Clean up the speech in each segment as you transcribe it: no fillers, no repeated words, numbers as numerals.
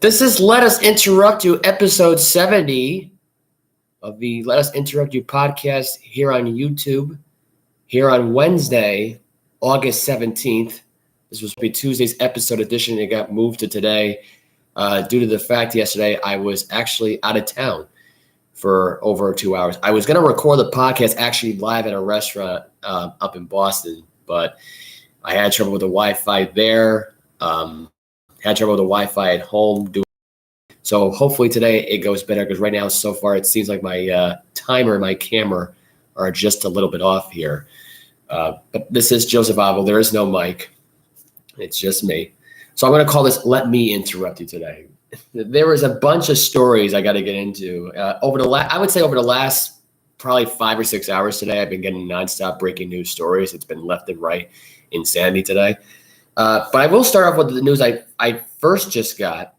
This is Let Us Interrupt You, episode 70 of the Let Us Interrupt You podcast here on YouTube, here on Wednesday, August 17th. This was be Tuesday's episode edition. It got moved to today due to the fact yesterday I was actually out of town for over 2 hours. I was going to record the podcast actually live at a restaurant up in Boston, but I had trouble with the Wi-Fi there. Had trouble with the Wi-Fi at home. So hopefully today it goes better because right now so far it seems like my timer and my camera are just a little bit off here. But this is Joseph Avil. There is no mic. It's just me. So I'm going to call this Let Me Interrupt You today. There was a bunch of stories I got to get into. Over the last probably 5 or 6 hours today, I've been getting nonstop breaking news stories. It's been left and right insanity today. But I will start off with the news I first just got,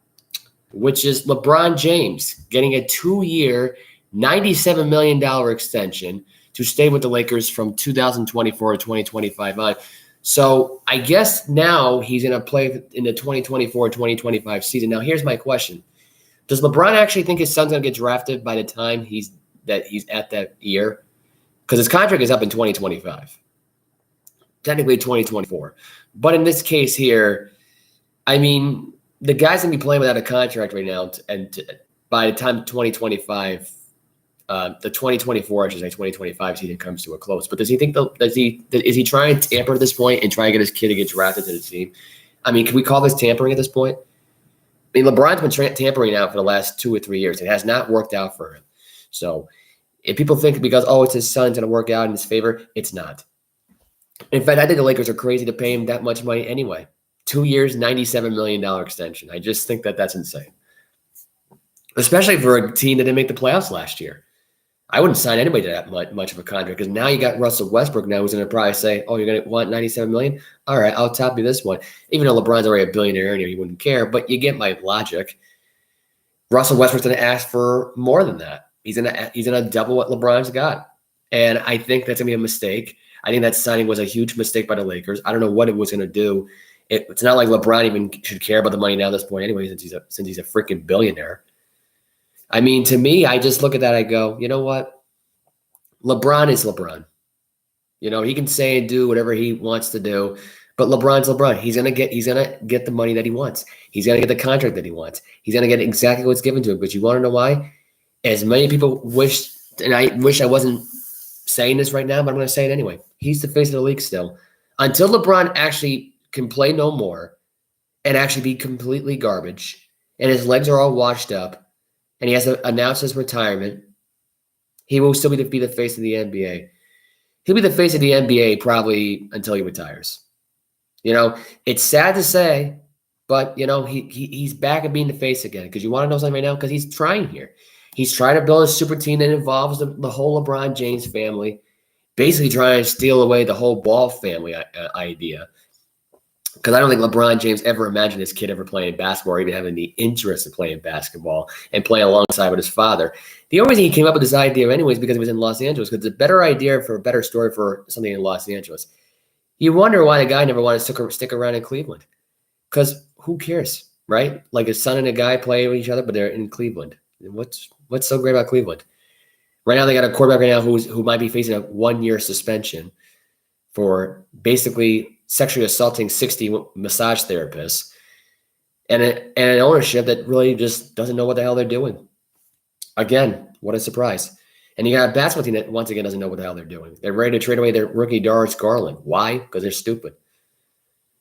which is LeBron James getting a 2-year, $97 million extension to stay with the Lakers from 2024 to 2025 on. So I guess now he's going to play in the 2024-2025 season. Now, here's my question. Does LeBron actually think his son's going to get drafted by the time he's at that year? Because his contract is up in 2025. Technically 2024. But in this case here, I mean, the guy's going to be playing without a contract right now. And by the time 2025, the 2024, I should say 2025 season comes to a close. But does he think, is he trying to tamper at this point and try to get his kid to get drafted to the team? I mean, can we call this tampering at this point? I mean, LeBron's been tampering now for the last 2 or 3 years. It has not worked out for him. So if people think because, it's his son's going to work out in his favor, it's not. In fact, I think the Lakers are crazy to pay him that much money anyway. 2 years, $97 million extension. I just think that's insane. Especially for a team that didn't make the playoffs last year. I wouldn't sign anybody to that much of a contract because now you got Russell Westbrook now who's going to probably say, you're going to want $97 million? All right, I'll top you this one. Even though LeBron's already a billionaire and he wouldn't care, but you get my logic. Russell Westbrook's going to ask for more than that. He's going to double what LeBron's got. And I think that's going to be a mistake. I think that signing was a huge mistake by the Lakers. I don't know what it was going to do. It's not like LeBron even should care about the money now at this point anyway, since he's a freaking billionaire. I mean, to me, I just look at that. I go, you know what? LeBron is LeBron. You know, he can say and do whatever he wants to do, but LeBron's LeBron. He's gonna get the money that he wants. He's gonna get the contract that he wants. He's gonna get exactly what's given to him. But you want to know why? As many people wish, and I wish I wasn't saying this right now, but I'm going to say it anyway. He's the face of the league still. Until LeBron actually can play no more and actually be completely garbage and his legs are all washed up and he has to announce his retirement, he will still be the face of the NBA. He'll be the face of the NBA probably until he retires. You know, it's sad to say, but, you know, he's back at being the face again. Because you want to know something right now? Because he's trying here. He's trying to build a super team that involves the whole LeBron James family, basically trying to steal away the whole Ball family idea. Because I don't think LeBron James ever imagined his kid ever playing basketball or even having the interest in playing basketball and playing alongside with his father. The only reason he came up with this idea anyway is because he was in Los Angeles, because it's a better idea for a better story for something in Los Angeles. You wonder why the guy never wanted to stick around in Cleveland. Because who cares, right? Like his son and a guy play with each other, but they're in Cleveland. What's so great about Cleveland? Right now, they got a quarterback right now who might be facing a 1-year suspension for basically sexually assaulting 60 massage therapists and an ownership that really just doesn't know what the hell they're doing. Again, what a surprise. And you got a basketball team that, once again, doesn't know what the hell they're doing. They're ready to trade away their rookie Darius Garland. Why? Because they're stupid.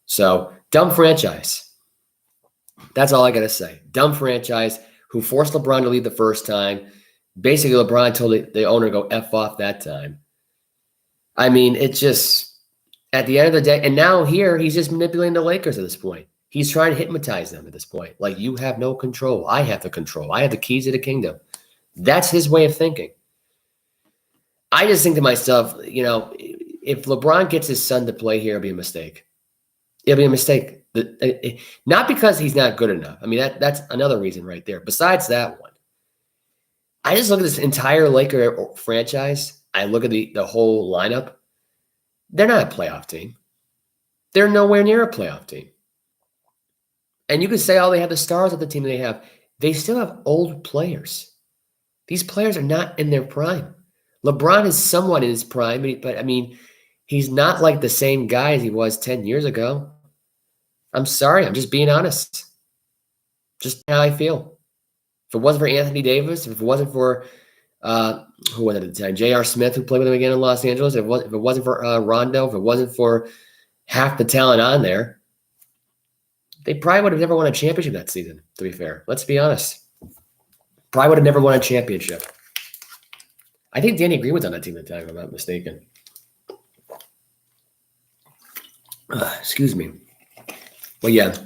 So, dumb franchise. That's all I got to say. Dumb franchise who forced LeBron to leave the first time. Basically, LeBron told the owner to go F off that time. I mean, it's just, at the end of the day, and now here, he's just manipulating the Lakers at this point. He's trying to hypnotize them at this point. Like, you have no control. I have the control. I have the keys to the kingdom. That's his way of thinking. I just think to myself, you know, if LeBron gets his son to play here, it'll be a mistake. It'll be a mistake. Not because he's not good enough. I mean, that's another reason right there. Besides that one, I just look at this entire Laker franchise. I look at the whole lineup. They're not a playoff team. They're nowhere near a playoff team. And you could say, oh, they have the stars of the team they have. They still have old players. These players are not in their prime. LeBron is somewhat in his prime, but I mean, he's not like the same guy as he was 10 years ago. I'm sorry. I'm just being honest. Just how I feel. If it wasn't for Anthony Davis, if it wasn't for who was it at the time? J.R. Smith, who played with him again in Los Angeles, if it wasn't for Rondo, if it wasn't for half the talent on there, they probably would have never won a championship that season, to be fair. Let's be honest. Probably would have never won a championship. I think Danny Green was on that team at the time, if I'm not mistaken. Excuse me. Well, yeah.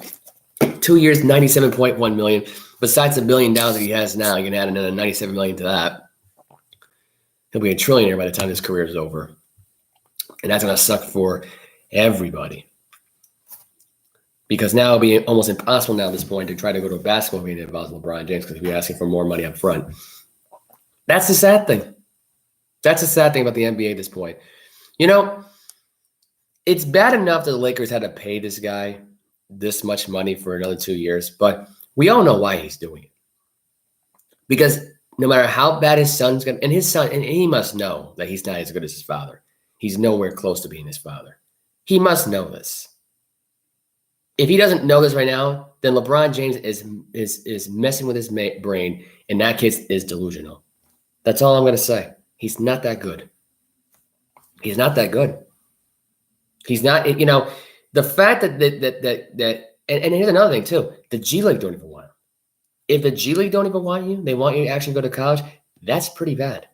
2 years, $97.1 million. Besides the $1 billion that he has now, you can add another $97 million to that. He'll be a trillionaire by the time his career is over. And that's going to suck for everybody. Because now it'll be almost impossible now at this point to try to go to a basketball game that involves LeBron James because he'll be asking for more money up front. That's the sad thing. That's the sad thing about the NBA at this point. You know, it's bad enough that the Lakers had to pay this guy this much money for another 2 years, but we all know why he's doing it. Because no matter how bad his son's going to, and he must know that he's not as good as his father. He's nowhere close to being his father. He must know this. If he doesn't know this right now, then LeBron James is messing with his brain, and that kid is delusional. That's all I'm going to say. He's not that good. He's not that good. He's not, you know, the fact that and here's another thing too. The G League don't even want him. If the G League don't even want you, they want you to actually go to college, that's pretty bad.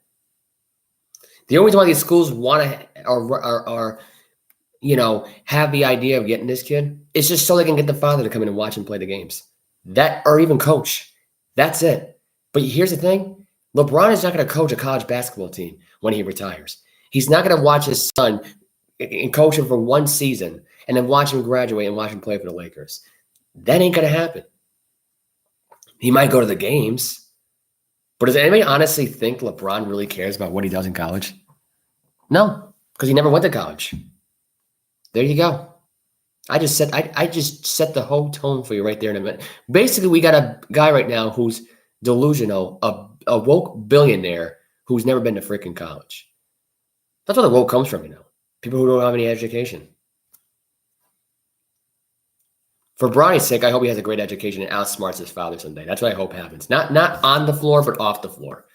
The only reason why these schools want to are you know, have the idea of getting this kid, it's just so they can get the father to come in and watch him play the games. That, or even coach. That's it. But here's the thing. LeBron is not going to coach a college basketball team when he retires. He's not going to watch his son and coach him for one season and then watch him graduate and watch him play for the Lakers. That ain't going to happen. He might go to the games. But does anybody honestly think LeBron really cares about what he does in college? No, because he never went to college. There you go. I just set the whole tone for you right there in a minute. Basically, we got a guy right now who's delusional, a woke billionaire who's never been to freaking college. That's where the woke comes from, you know. People who don't have any education. For Bronny's sake, I hope he has a great education and outsmarts his father someday. That's what I hope happens. Not on the floor, but off the floor.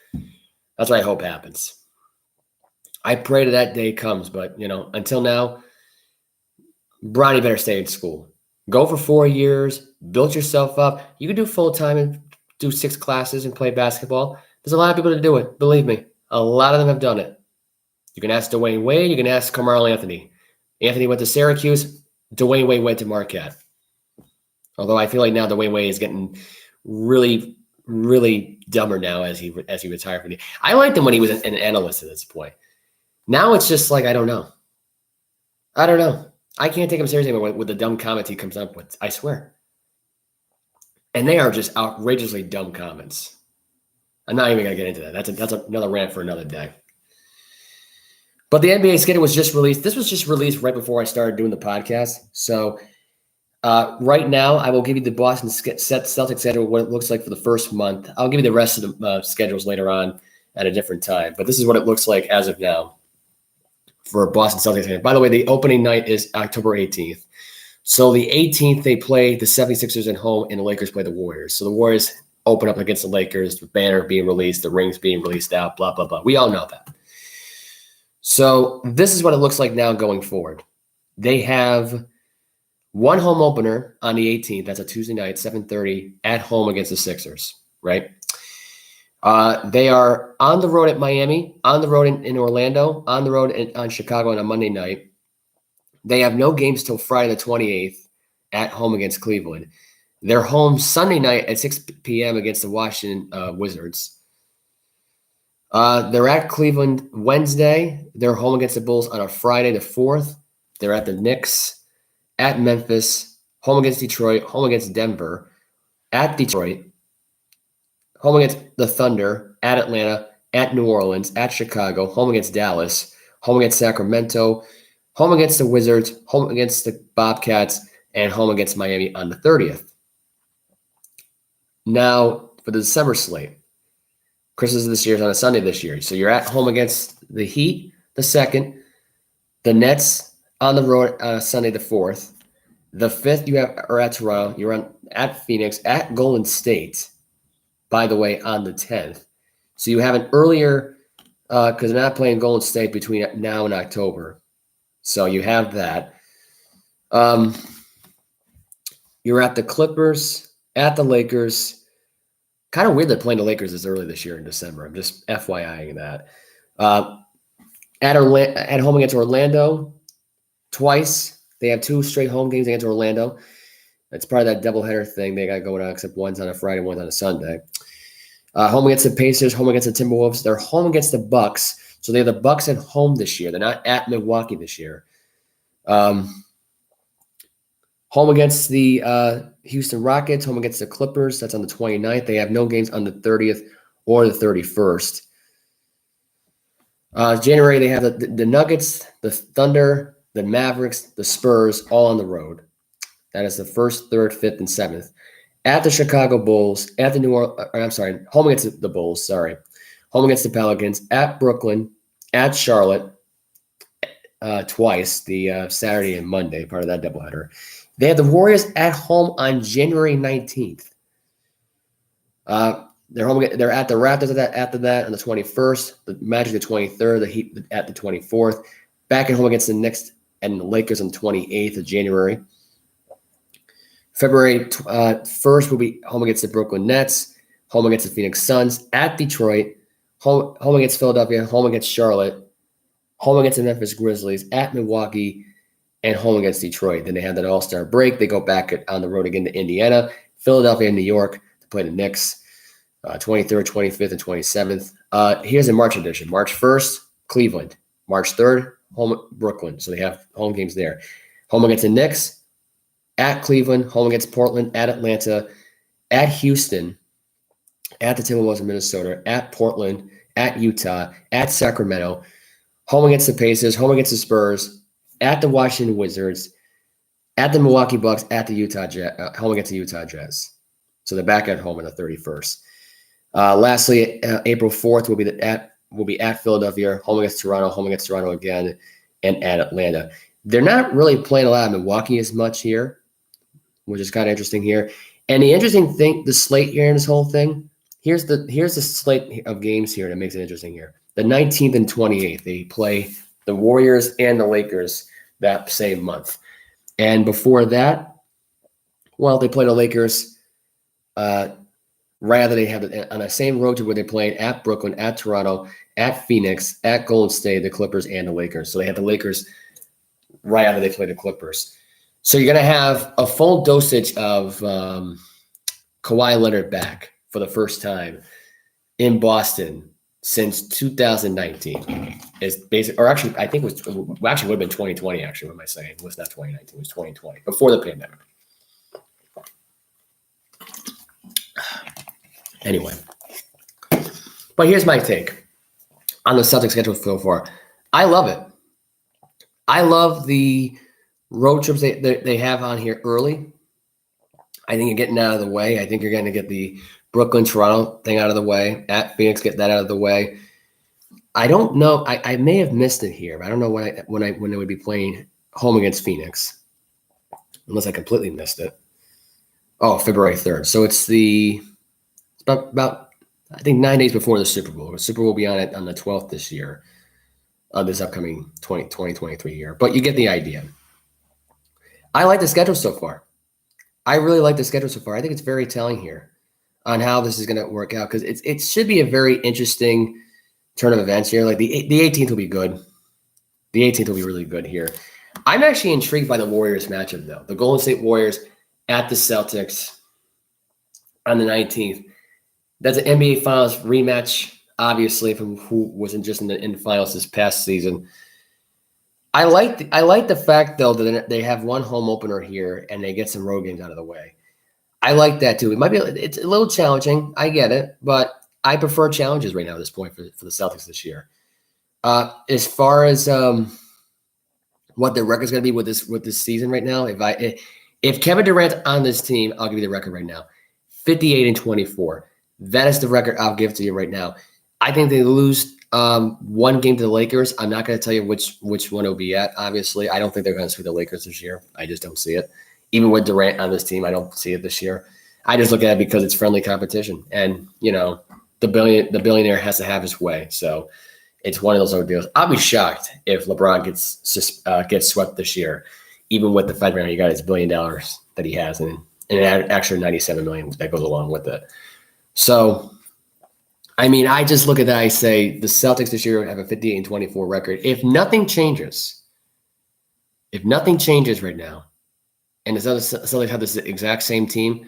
That's what I hope happens. I pray that day comes, but, you know, until now, Bronny better stay in school. Go for 4 years, build yourself up. You can do full-time and do 6 classes and play basketball. There's a lot of people to do it. Believe me, a lot of them have done it. You can ask Dwayne Wade. You can ask Carmelo Anthony. Anthony went to Syracuse. Dwayne Wade went to Marquette. Although I feel like now Dwayne Wade is getting really, really dumber now as he retired from the. I liked him when he was an analyst at this point. Now it's just like I don't know. I can't take him seriously with the dumb comments he comes up with. I swear. And they are just outrageously dumb comments. I'm not even going to get into that. That's another rant for another day. But the NBA schedule was just released. This was just released right before I started doing the podcast. So right now, I will give you the Boston Celtics schedule, what it looks like for the first month. I'll give you the rest of the schedules later on at a different time. But this is what it looks like as of now for Boston Celtics. By the way, the opening night is October 18th. So the 18th, they play the 76ers at home, and the Lakers play the Warriors. So the Warriors open up against the Lakers, the banner being released, the rings being released out, blah, blah, blah. We all know that. So this is what it looks like now going forward. They have one home opener on the 18th. That's a Tuesday night, 7:30 at home against the Sixers, right? They are on the road at Miami, on the road in Orlando, on the road on Chicago on a Monday night. They have no games till Friday the 28th at home against Cleveland. They're home Sunday night at 6 p.m. against the Washington Wizards. They're at Cleveland Wednesday. They're home against the Bulls on a Friday the 4th. They're at the Knicks, at Memphis, home against Detroit, home against Denver, at Detroit, home against the Thunder, at Atlanta, at New Orleans, at Chicago, home against Dallas, home against Sacramento, home against the Wizards, home against the Bobcats, and home against Miami on the 30th. Now, for the December slate, Christmas this year is on a Sunday this year. So you're at home against the Heat, the 2nd, the Nets on the road Sunday the 4th. The 5th you are at Toronto. You're at Phoenix, at Golden State, by the way, on the 10th. So you have an earlier, because they're not playing Golden State between now and October. So you have that. You're at the Clippers, at the Lakers. Kind of weird they're playing the Lakers this early this year in December. I'm just FYIing that. At home against Orlando twice. They have 2 straight home games against Orlando. It's part of that doubleheader thing they got going on, except one's on a Friday, one's on a Sunday. Home against the Pacers, home against the Timberwolves. They're home against the Bucks. So they have the Bucks at home this year. They're not at Milwaukee this year. Home against the Houston Rockets, home against the Clippers. That's on the 29th. They have no games on the 30th or the 31st. January, they have the Nuggets, the Thunder, the Mavericks, the Spurs, all on the road. That is the 1st, 3rd, 5th, and 7th. At the Chicago Bulls, at the home against the Bulls, home against the Pelicans, at Brooklyn, at Charlotte, twice, the Saturday and Monday, part of that doubleheader. They have the Warriors at home on January 19th. They're at the Raptors after that on the 21st, the Magic the 23rd, the Heat at the 24th, back at home against the Knicks and the Lakers on the 28th of January. February 1st will be home against the Brooklyn Nets, home against the Phoenix Suns, at Detroit, home against Philadelphia, home against Charlotte, home against the Memphis Grizzlies, at Milwaukee, and home against Detroit. Then they have that all-star break. They go back on the road again to Indiana, Philadelphia, and New York to play the Knicks, 23rd, 25th, and 27th. Here's a March edition. March 1st, Cleveland. March 3rd, home Brooklyn. So they have home games there. Home against the Knicks, at Cleveland, home against Portland, at Atlanta, at Houston, at the Timberwolves in Minnesota, at Portland, at Utah, at Sacramento, home against the Pacers, home against the Spurs, at the Washington Wizards, at the Milwaukee Bucks, at the Utah Jazz, home against the Utah Jazz. So they're back at home on the 31st. Lastly, April 4th will be at Philadelphia, home against Toronto again, and at Atlanta. They're not really playing a lot of Milwaukee as much here, which is kind of interesting here. And the interesting thing, the slate here in this whole thing, here's the slate of games here that makes it interesting here. The 19th and 28th, they play the Warriors and the Lakers that same month. And before that, well, they play the Lakers. Rather, they have it on the same road to where they played at Brooklyn, at Toronto, at Phoenix, at Golden State, the Clippers, and the Lakers. So they have the Lakers right after they play the Clippers. So you're going to have a full dosage of Kawhi Leonard back for the first time in Boston since 2019. Is basic, or actually, I think it would have been 2020. Actually, what am I saying? It was not 2019. It was 2020 before the pandemic. Anyway, but here's my take on the Celtics schedule so far. I love it. I love the road trips they have on here early. I think you're getting out of the way. I think you're going to get the Brooklyn-Toronto thing out of the way. At Phoenix, get that out of the way. I don't know. I may have missed it here, but I don't know when they would be playing home against Phoenix, unless I completely missed it. Oh, February 3rd. So it's about I think 9 days before the Super Bowl. The Super Bowl will be on the 12th this year, this upcoming 2023 year. But you get the idea. I like the schedule so far. I really like the schedule so far. I think it's very telling here on how this is going to work out, because it should be a very interesting turn of events here. Like the 18th will be good. The 18th will be really good here. I'm actually intrigued by the Warriors matchup, though. The Golden State Warriors at the Celtics on the 19th. That's an NBA Finals rematch, obviously, from who wasn't just in the finals this past season. I like the fact, though, that they have one home opener here and they get some road games out of the way. I like that, too. It's a little challenging. I get it, but I prefer challenges right now at this point for the Celtics this year. As far as what the record's going to be with this season right now, if Kevin Durant's on this team, I'll give you the record right now. 58-24. That is the record I'll give to you right now. I think they lose one game to the Lakers. I'm not going to tell you which one it'll be at, obviously. I don't think they're going to sweep the Lakers this year. I just don't see it. Even with Durant on this team, I don't see it this year. I just look at it because it's friendly competition. And, the billionaire has to have his way. So it's one of those other deals. I'll be shocked if LeBron gets swept this year, even with the fact that he got his $1 billion that he has and an extra $97 million that goes along with it. So, I just look at that. I say the Celtics this year have a 58-24 record. If nothing changes right now, and the Celtics have this exact same team,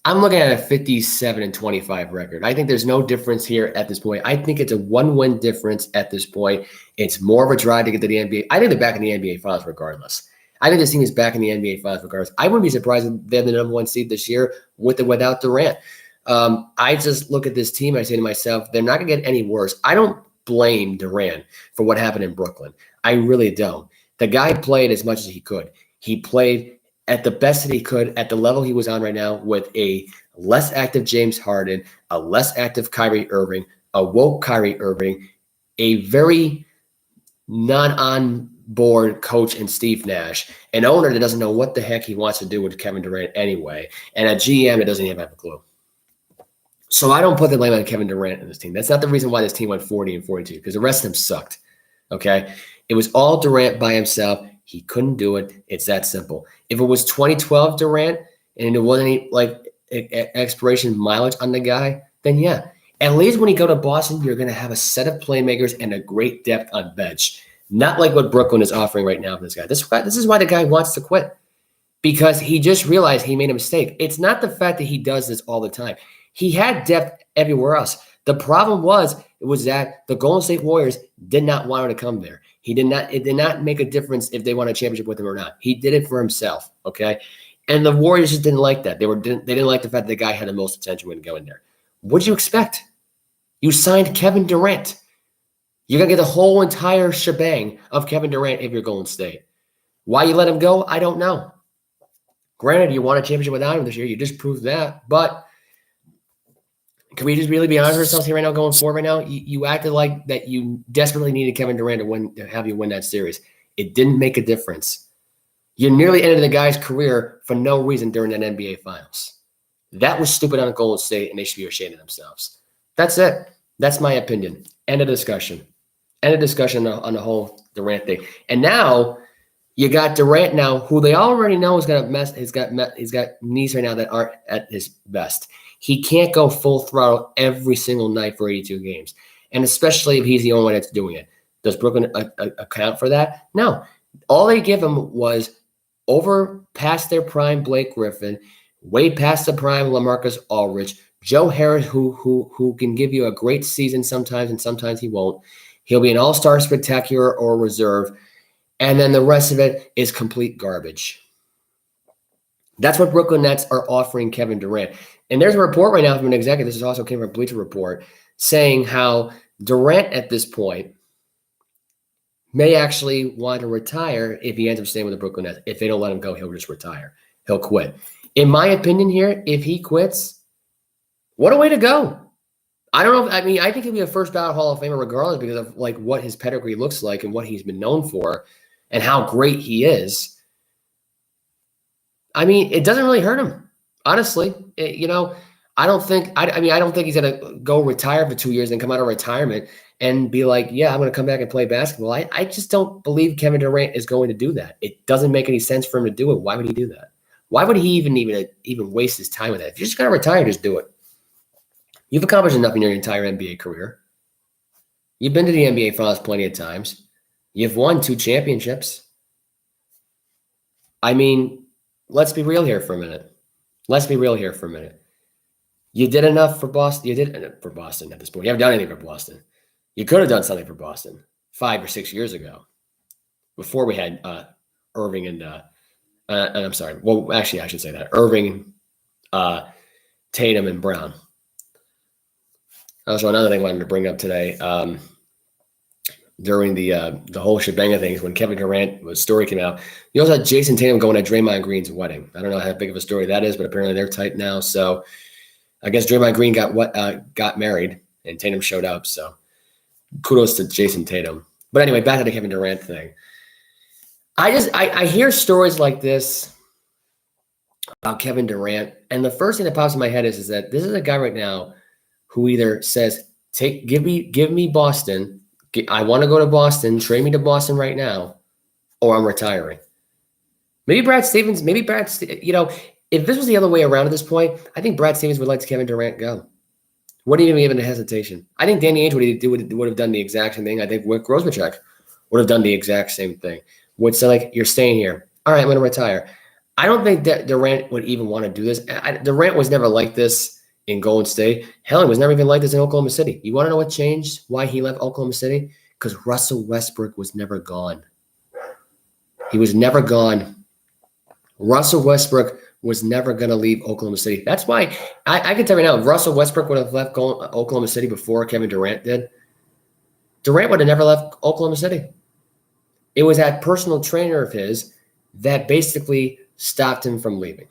I'm looking at a 57-25 record. I think there's no difference here at this point. I think it's a one-win difference at this point. It's more of a drive to get to the NBA. I think they're back in the NBA Finals regardless. I think this team is back in the NBA Finals regardless. I wouldn't be surprised if they're the number one seed this year with or without Durant. I just look at this team. I say to myself, they're not going to get any worse. I don't blame Durant for what happened in Brooklyn. I really don't. The guy played as much as he could. He played at the best that he could at the level he was on right now with a less active James Harden, a less active Kyrie Irving, a woke Kyrie Irving, a very non-on-board coach in Steve Nash, an owner that doesn't know what the heck he wants to do with Kevin Durant anyway, and a GM that doesn't even have a clue. So I don't put the blame on Kevin Durant in this team. That's not the reason why this team went 40-42, because the rest of them sucked. Okay? It was all Durant by himself. He couldn't do it. It's that simple. If it was 2012 Durant and there wasn't any expiration mileage on the guy, then yeah. At least when you go to Boston, you're going to have a set of playmakers and a great depth on bench. Not like what Brooklyn is offering right now for this guy. This is why the guy wants to quit, because he just realized he made a mistake. It's not the fact that he does this all the time. He had depth everywhere else. The problem was that the Golden State Warriors did not want him to come there. It did not make a difference if they won a championship with him or not. He did it for himself, okay? And the Warriors just didn't like that. They didn't like the fact that the guy had the most attention when going there. What did you expect? You signed Kevin Durant. You're going to get the whole entire shebang of Kevin Durant if you're Golden State. Why you let him go, I don't know. Granted, you won a championship without him this year. You just proved that. But can we just really be honest with ourselves here right now going forward right now? You acted like that you desperately needed Kevin Durant to have you win that series. It didn't make a difference. You nearly ended the guy's career for no reason during that NBA Finals. That was stupid on Golden State, and they should be ashamed of themselves. That's it. That's my opinion. End of discussion. End of discussion on the whole Durant thing. And now you got Durant now, who they already know is going to mess. He's got knees right now that aren't at his best. He can't go full throttle every single night for 82 games, and especially if he's the only one that's doing it. Does Brooklyn account for that? No. All they give him was over past their prime Blake Griffin, way past the prime LaMarcus Aldridge, Joe Harris, who can give you a great season sometimes, and sometimes he won't. He'll be an all-star spectacular or reserve, and then the rest of it is complete garbage. That's what Brooklyn Nets are offering Kevin Durant. And there's a report right now from an executive, this is also came from a Bleacher Report, saying how Durant at this point may actually want to retire if he ends up staying with the Brooklyn Nets. If they don't let him go, he'll just retire. He'll quit. In my opinion here, if he quits, what a way to go. I don't know. I think he'll be a first ballot Hall of Famer regardless because of like what his pedigree looks like and what he's been known for and how great he is. It doesn't really hurt him, honestly. I don't think he's going to go retire for 2 years and come out of retirement and be like, yeah, I'm going to come back and play basketball. I just don't believe Kevin Durant is going to do that. It doesn't make any sense for him to do it. Why would he do that? Why would he even waste his time with that? If you're just going to retire, just do it. You've accomplished enough in your entire NBA career. You've been to the NBA Finals plenty of times. You've won 2 championships. Let's be real here for a minute. You did enough for Boston. You did enough for Boston at this point. You haven't done anything for Boston. You could have done something for Boston 5 or 6 years ago, before we had Irving and I'm sorry. Well, actually, I should say that Irving, Tatum, and Brown. Also, another thing I wanted to bring up today. during the whole shebang of things when Kevin Durant's story came out. You also had Jason Tatum going to Draymond Green's wedding. I don't know how big of a story that is, but apparently they're tight now. So I guess Draymond Green got married and Tatum showed up. So kudos to Jason Tatum. But anyway, back to the Kevin Durant thing. I hear stories like this about Kevin Durant, and the first thing that pops in my head is that this is a guy right now who either says, give me Boston. I want to go to Boston. Trade me to Boston right now, or I'm retiring. Maybe Brad Stevens. If this was the other way around at this point, I think Brad Stevens would let Kevin Durant go. Wouldn't even give him a hesitation. I think Danny Ainge would have done the exact same thing. I think Wick Grossmachek would have done the exact same thing. Would say, like, you're staying here. All right, I'm going to retire. I don't think that Durant would even want to do this. Durant was never like this in Golden State. Hell, he was never even like this in Oklahoma City. You want to know what changed, why he left Oklahoma City? Because Russell Westbrook was never gone. He was never gone. Russell Westbrook was never going to leave Oklahoma City. That's why I can tell you now, if Russell Westbrook would have left Oklahoma City before Kevin Durant did, Durant would have never left Oklahoma City. It was that personal trainer of his that basically stopped him from leaving.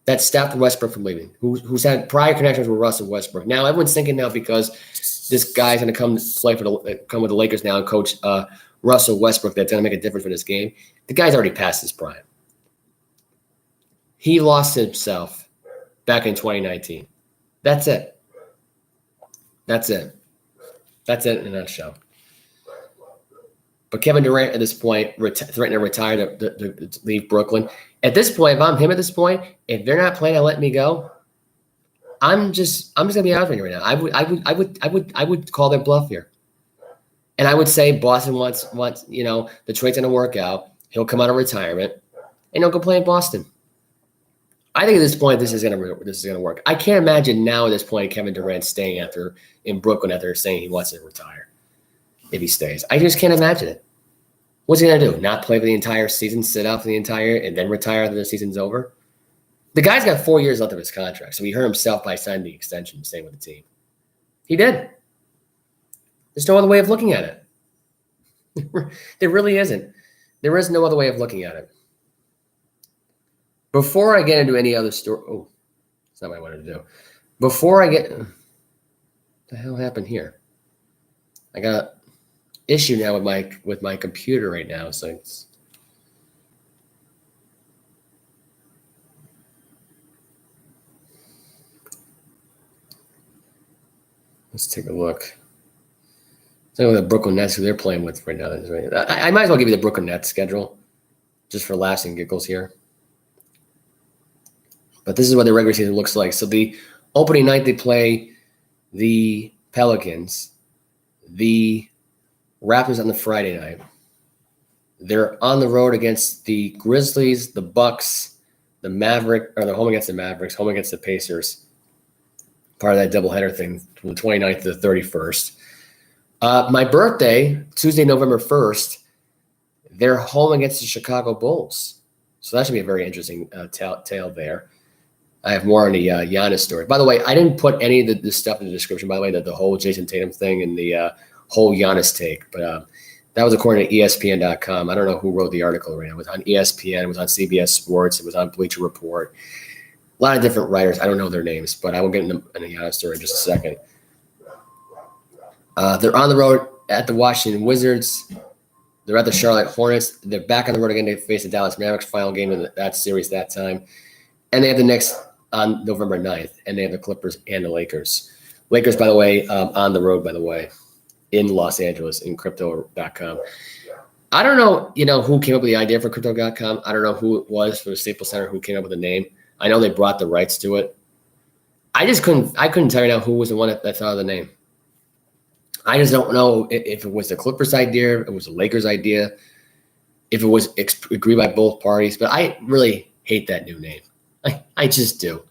That stopped Westbrook from leaving, who's had prior connections with Russell Westbrook. Now, everyone's thinking now because this guy's going to come with the Lakers now and coach Russell Westbrook, that's going to make a difference in this game. The guy's already past his prime. He lost himself back in 2019. That's it. That's it in a nutshell. But Kevin Durant at this point threatened to retire to leave Brooklyn. At this point, if I'm him at this point, if they're not planning on letting me go, I'm just gonna be honest with you right now. I would call their bluff here, and I would say Boston wants the trade's gonna work out. He'll come out of retirement, and he'll go play in Boston. I think at this point this is gonna work. I can't imagine now at this point Kevin Durant staying in Brooklyn after saying he wants to retire. If he stays, I just can't imagine it. What's he gonna do? Not play for the entire season, sit out for the entire, and then retire after the season's over? The guy's got 4 years left of his contract, so he hurt himself by signing the extension, staying with the team. He did. There's no other way of looking at it. There really isn't. There is no other way of looking at it. Before I get into any other story, that's not what I wanted to do. Before I get, what the hell happened here? I got issue now with my computer right now, so let's take a look. So the Brooklyn Nets, who they're playing with right now. I might as well give you the Brooklyn Nets schedule, just for laughs and giggles here. But this is what the regular season looks like. So the opening night they play the Pelicans, the Raptors on the Friday night. They're on the road against the Grizzlies, the Bucks, they're home against the Mavericks, home against the Pacers. Part of that doubleheader thing from the 29th to the 31st. My birthday, Tuesday, November 1st, they're home against the Chicago Bulls. So that should be a very interesting tale there. I have more on the Giannis story. By the way, I didn't put any of this stuff in the description, by the way, the whole Jason Tatum thing and the whole Giannis take. But that was according to ESPN.com. I don't know who wrote the article right now. It was on ESPN. It was on CBS Sports. It was on Bleacher Report. A lot of different writers. I don't know their names, but I will get into the Giannis story in just a second. They're on the road at the Washington Wizards. They're at the Charlotte Hornets. They're back on the road again to face the Dallas Mavericks, final game of that series that time. And they have the Knicks on November 9th, and they have the Clippers and the Lakers. Lakers, by the way, on the road, by the way, in Los Angeles, in Crypto.com. I don't know, who came up with the idea for Crypto.com. I don't know who it was for the Staples Center who came up with the name. I know they brought the rights to it. I couldn't tell you now who was the one that thought of the name. I just don't know if it was the Clippers' idea, if it was the Lakers' idea, if it was agreed by both parties. But I really hate that new name. I just do.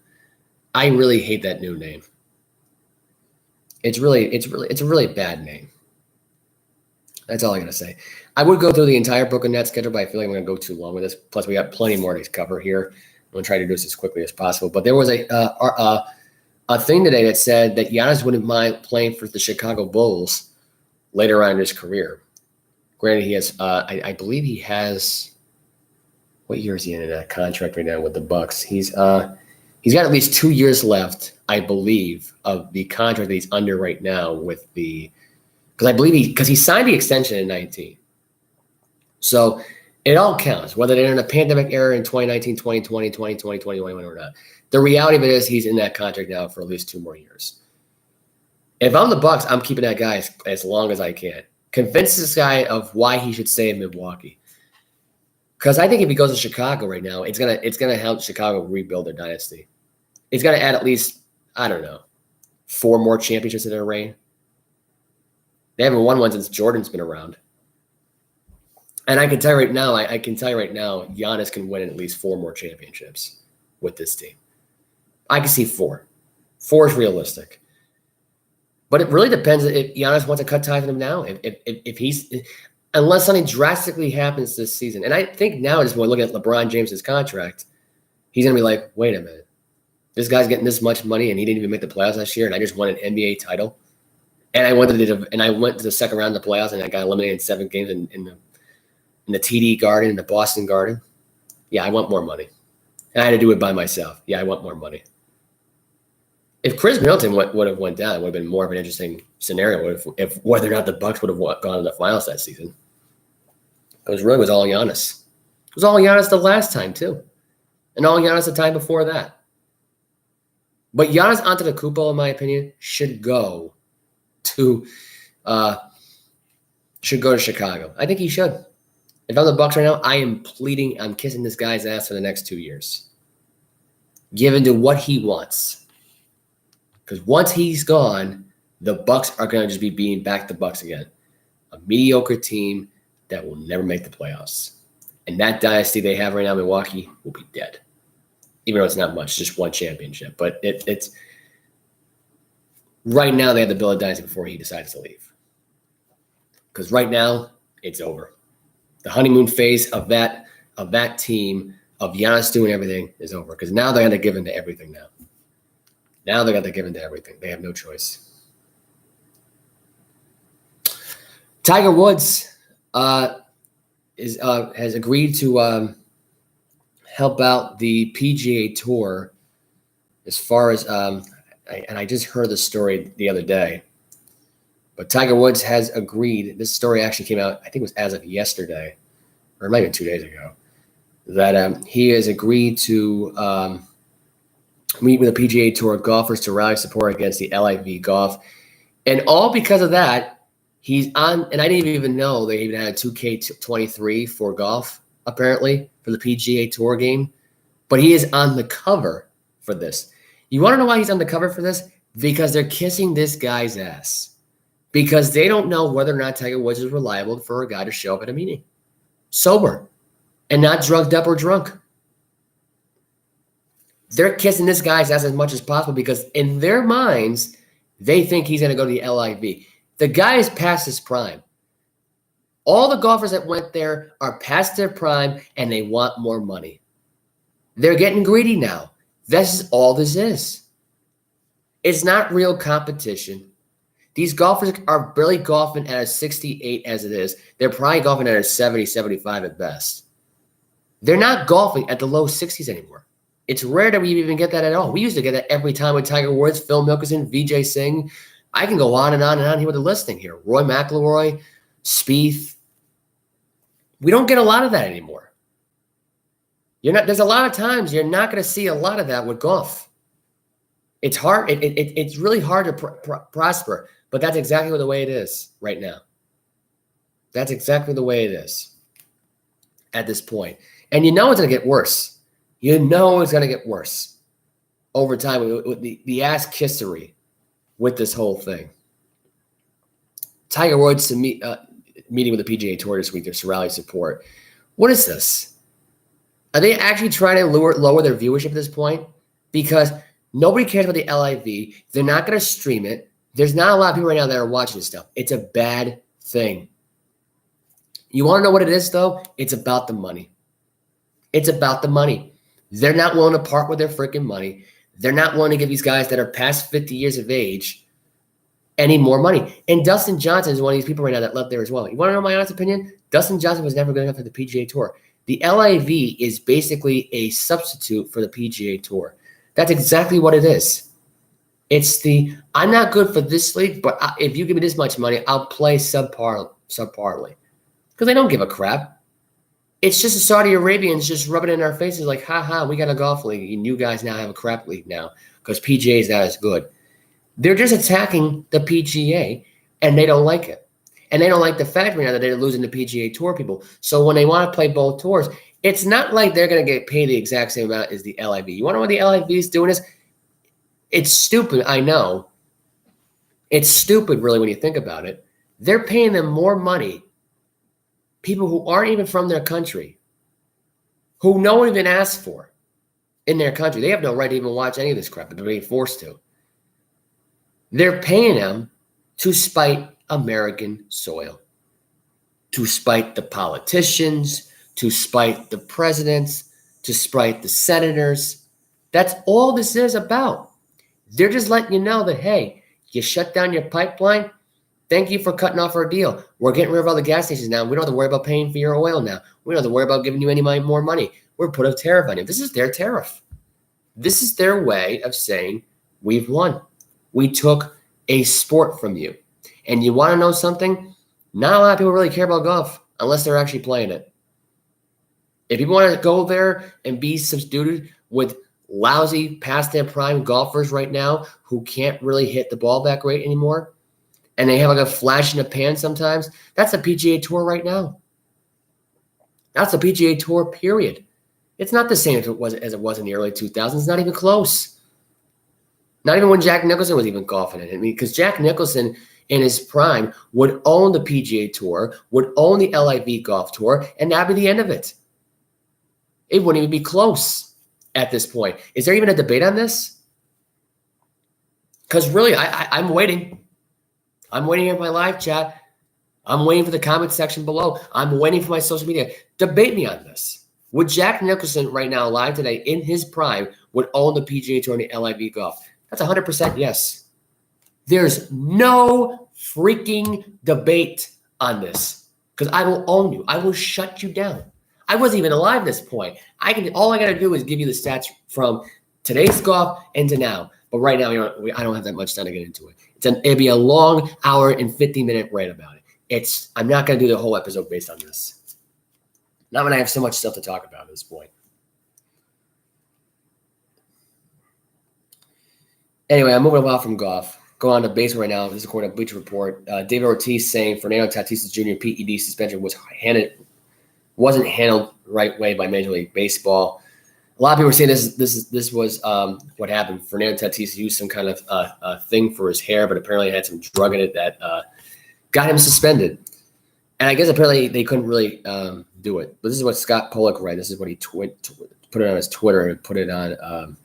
I really hate that new name. It's a really bad name. That's all I'm gonna say. I would go through the entire Brooklyn Nets schedule, but I feel like I'm gonna go too long with this. Plus, we got plenty more to cover here. I'm gonna try to do this as quickly as possible. But there was a thing today that said that Giannis wouldn't mind playing for the Chicago Bulls later on in his career. Granted, he has, I believe he has, what year is he in that contract right now with the Bucks? He's got at least 2 years left, I believe, of the contract that he's under right now with because I believe because he signed the extension in 19. So it all counts, whether they're in a pandemic era in 2019, 2020, 2020, 2021 or not. The reality of it is he's in that contract now for at least 2 more years. If I'm the Bucks, I'm keeping that guy as long as I can. Convince this guy of why he should stay in Milwaukee. Because I think if he goes to Chicago right now, it's gonna help Chicago rebuild their dynasty. It's gonna add at least, I don't know, 4 more championships to their reign. They haven't won one since Jordan's been around. And I can tell you right now, Giannis can win at least 4 more championships with this team. I can see 4. 4 is realistic. But it really depends if Giannis wants to cut ties with him now. If he's, unless something drastically happens this season. And I think now is when we look at LeBron James's contract, he's gonna be like, wait a minute, this guy's getting this much money and he didn't even make the playoffs last year, and I just won an NBA title. And I went to the second round of the playoffs and I got eliminated in 7 games in the TD Garden, in the Boston Garden. Yeah, I want more money. And I had to do it by myself. Yeah, I want more money. If Chris Middleton would have went down, it would have been more of an interesting scenario if whether or not the Bucks would have gone to the finals that season. It was all Giannis. It was all Giannis the last time too, and all Giannis the time before that. But Giannis Antetokounmpo, in my opinion, should go to Chicago. I think he should. If I'm the Bucks right now, I am pleading, I'm kissing this guy's ass for the next 2 years. Give him to what he wants. Because once he's gone, the Bucks are going to just be being back the Bucks again. A mediocre team that will never make the playoffs. And that dynasty they have right now in Milwaukee will be dead. Even though it's not much, just 1 championship. But it's right now they have to build a dynasty before he decides to leave. Because right now, it's over. The honeymoon phase of that team, of Giannis doing everything, is over. Because now they're going to give in to everything now. Now they got to give in to everything. They have no choice. Tiger Woods has agreed to help out the PGA Tour as far as and I just heard the story the other day. But Tiger Woods has agreed. This story actually came out, I think it was as of yesterday, or maybe 2 days ago, that he has agreed to meet with the PGA Tour golfers to rally support against the LIV golf. And all because of that, he's on, and I didn't even know they even had a 2K23 for golf, apparently, for the PGA Tour game. But he is on the cover for this. You want to know why he's on the cover for this? Because they're kissing this guy's ass. Because they don't know whether or not Tiger Woods is reliable for a guy to show up at a meeting. Sober. And not drugged up or drunk. They're kissing this guy's ass as much as possible because in their minds, they think he's going to go to the LIV. The guy is past his prime. All the golfers that went there are past their prime and they want more money. They're getting greedy now. This is all this is. It's not real competition. These golfers are barely golfing at a 68 as it is. They're probably golfing at a 70, 75 at best. They're not golfing at the low 60s anymore. It's rare that we even get that at all. We used to get that every time with Tiger Woods, Phil Mickelson, Vijay Singh. I can go on and on and on here with the listing here. Roy McIlroy, Spieth. We don't get a lot of that anymore. There's a lot of times you're not going to see a lot of that with golf. It's hard. It's really hard to prosper, but that's exactly the way it is right now. That's exactly the way it is at this point. And you know it's going to get worse. You know it's going to get worse over time with the ass kissery with this whole thing. Tiger Woods to meeting with the PGA Tour this week to rally support. What is this? Are they actually trying to lower their viewership at this point? Because nobody cares about the LIV. They're not going to stream it. There's not a lot of people right now that are watching this stuff. It's a bad thing. You want to know what it is, though? It's about the money. It's about the money. They're not willing to part with their freaking money. They're not willing to give these guys that are past 50 years of age and need more money. And Dustin Johnson is one of these people right now that left there as well. You want to know my honest opinion? Dustin Johnson was never good enough for the PGA Tour. The LIV is basically a substitute for the PGA Tour. That's exactly what it is. It's the, I'm not good for this league, but if you give me this much money, I'll play subparly. Because they don't give a crap. It's just the Saudi Arabians just rubbing it in our faces like, ha, we got a golf league, and you guys now have a crap league now because PGA is not as good. They're just attacking the PGA, and they don't like it. And they don't like the fact right now that they're losing the PGA Tour people. So when they want to play both tours, it's not like they're going to get paid the exact same amount as the LIV. You want to know what the LIV is doing is? It's stupid, I know. It's stupid, really, when you think about it. They're paying them more money, people who aren't even from their country, who no one even asked for in their country. They have no right to even watch any of this crap, but they're being forced to. They're paying them to spite American soil, to spite the politicians, to spite the presidents, to spite the senators. That's all this is about. They're just letting you know that, hey, you shut down your pipeline. Thank you for cutting off our deal. We're getting rid of all the gas stations now. We don't have to worry about paying for your oil now. We don't have to worry about giving you any more money. We're put a tariff on you. This is their tariff. This is their way of saying we've won. We took a sport from you. And you want to know something? Not a lot of people really care about golf unless they're actually playing it. If you want to go there and be substituted with lousy past their prime golfers right now who can't really hit the ball that great anymore, and they have like a flash in the pan sometimes, that's the PGA Tour right now. That's the PGA Tour, period. It's not the same as it was in the early 2000s. It's not even close. Not even when Jack Nicholson was even golfing in it. I mean, because Jack Nicholson in his prime would own the PGA Tour, would own the LIV Golf Tour, and that'd be the end of it. It wouldn't even be close at this point. Is there even a debate on this? Because really, I'm waiting. I'm waiting here for my live chat. I'm waiting for the comment section below. I'm waiting for my social media. Debate me on this. Would Jack Nicholson right now, live today, in his prime, would own the PGA Tour and the LIV Golf? That's 100% yes. There's no freaking debate on this because I will own you. I will shut you down. I wasn't even alive at this point. All I got to do is give you the stats from today's golf and to now. But right now, I don't have that much time to get into it. It'd be a long hour and 50-minute rant about it. I'm not going to do the whole episode based on this. Not when I have so much stuff to talk about at this point. Anyway, I'm moving a while from golf. Go on to baseball right now. This is according to Bleacher Report. David Ortiz saying Fernando Tatis Jr. PED suspension wasn't handled the right way by Major League Baseball. A lot of people are saying this was what happened. Fernando Tatis used some kind of thing for his hair, but apparently it had some drug in it that got him suspended. And I guess apparently they couldn't really do it. But this is what Scott Pollock read. This is what he put it on his Twitter and put it on on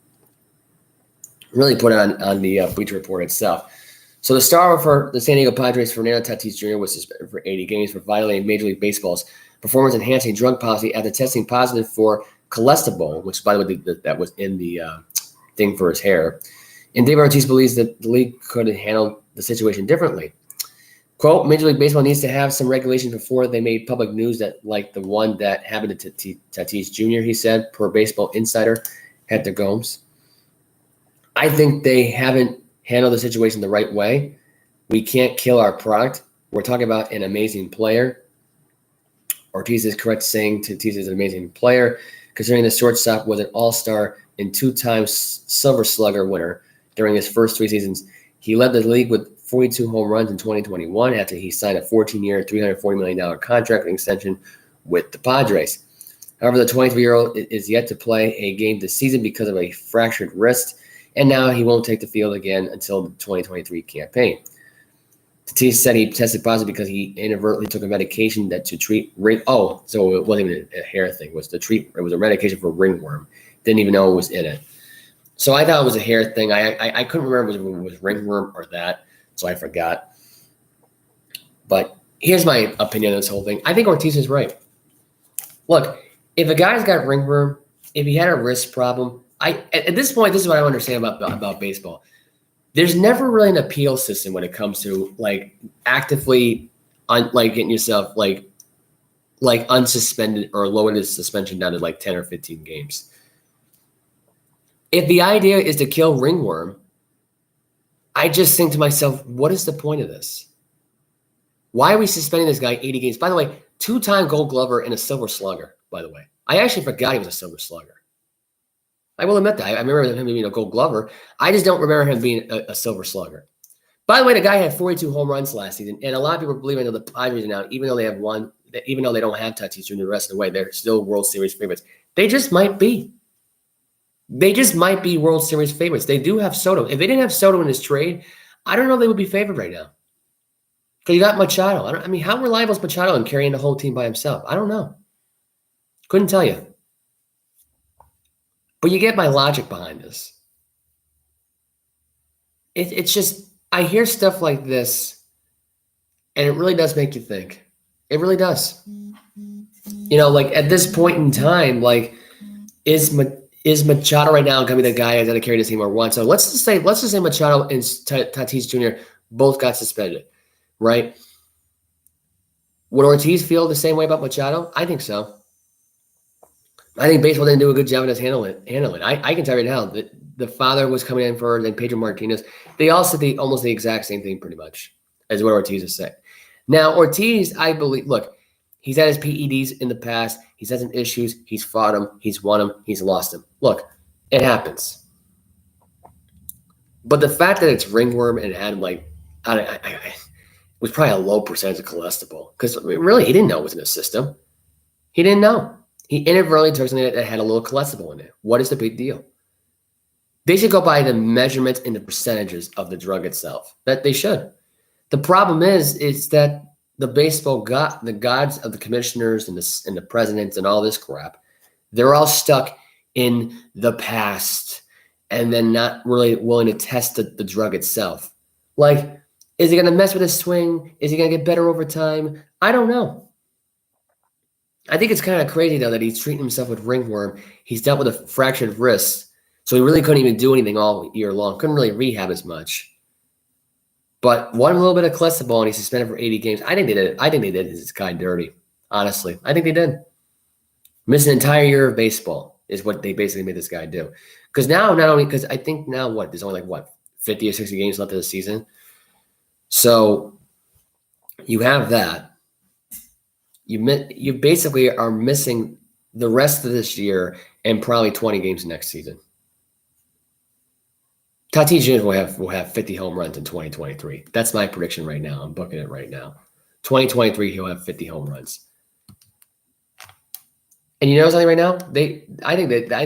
the Bleacher Report itself. So the star for the San Diego Padres, Fernando Tatis Jr., was suspended for 80 games for violating Major League Baseball's performance-enhancing drug policy after testing positive for cholesterol, which, by the way, that was in the thing for his hair. And David Ortiz believes that the league could have handled the situation differently. Quote, Major League Baseball needs to have some regulations before they made public news that like the one that happened to Tatis Jr., he said, per Baseball Insider, Hector Gomes. I think they haven't handled the situation the right way. We can't kill our product. We're talking about an amazing player. Ortiz is correct saying Tatis is an amazing player, considering the shortstop was an all-star and two-time Silver Slugger winner during his first 3 seasons. He led the league with 42 home runs in 2021 after he signed a 14-year, $340 million contract extension with the Padres. However, the 23-year-old is yet to play a game this season because of a fractured wrist, and now he won't take the field again until the 2023 campaign. Tatis said he tested positive because he inadvertently took a medication to treat ring. Oh, so it wasn't even a hair thing. It was a medication for ringworm. Didn't even know it was in it. So I thought it was a hair thing. I couldn't remember if it was ringworm or that, so I forgot. But here's my opinion on this whole thing. I think Ortiz is right. Look, if a guy's got ringworm, if he had a wrist problem, at this point, this is what I understand about baseball. there's never really an appeal system when it comes to like actively getting yourself like unsuspended or lowering the suspension down to like 10 or 15 games. If the idea is to kill ringworm, I just think to myself, what is the point of this? Why are we suspending this guy 80 games? By the way, 2-time Gold Glover and a Silver Slugger, by the way. I actually forgot he was a Silver Slugger. I will admit that. I remember him being a Gold Glover. I just don't remember him being a Silver Slugger. By the way, the guy had 42 home runs last season, and a lot of people believe in the Padres now, even though they have one, even though they don't have Tatis Jr. the rest of the way, they're still World Series favorites. They just might be. They just might be World Series favorites. They do have Soto. If they didn't have Soto in this trade, I don't know if they would be favored right now. Because you got Machado. I mean, how reliable is Machado in carrying the whole team by himself? I don't know. Couldn't tell you. But you get my logic behind this. It's just, I hear stuff like this, and it really does make you think. It really does. Like at this point in time, like, is Machado right now going to be the guy that's going to carry this team or one? So let's just say Machado and Tatis Jr. both got suspended, right? Would Ortiz feel the same way about Machado? I think so. I think baseball didn't do a good job of just handling it. I can tell you right now that the father was coming in for then Pedro Martinez. They all said almost the exact same thing pretty much as what Ortiz has said. Now, Ortiz, I believe, look, he's had his PEDs in the past. He's had some issues. He's fought them. He's won them. He's lost them. Look, it happens. But the fact that it's ringworm and it had it was probably a low percentage of cholesterol because really he didn't know it was in his system. He didn't know. He inadvertently took something that had a little cholesterol in it. What is the big deal? They should go by the measurements and the percentages of the drug itself. That they should. The problem is that the baseball the gods of the commissioners and the presidents and all this crap, they're all stuck in the past and then not really willing to test the drug itself. Like, is he going to mess with his swing? Is he going to get better over time? I don't know. I think it's kind of crazy, though, that he's treating himself with ringworm. He's dealt with a fractured wrist, so he really couldn't even do anything all year long. Couldn't really rehab as much. But one little bit of cholesterol, and he's suspended for 80 games. I think they did this guy dirty, honestly. I think they did. Miss an entire year of baseball is what they basically made this guy do. Because now, because I think now there's only 50 or 60 games left of the season. So you have that. You basically are missing the rest of this year and probably 20 games next season. Tatis Jr. will have 50 home runs in 2023. That's my prediction right now. I'm booking it right now. 2023, he'll have 50 home runs. And you know something right now? I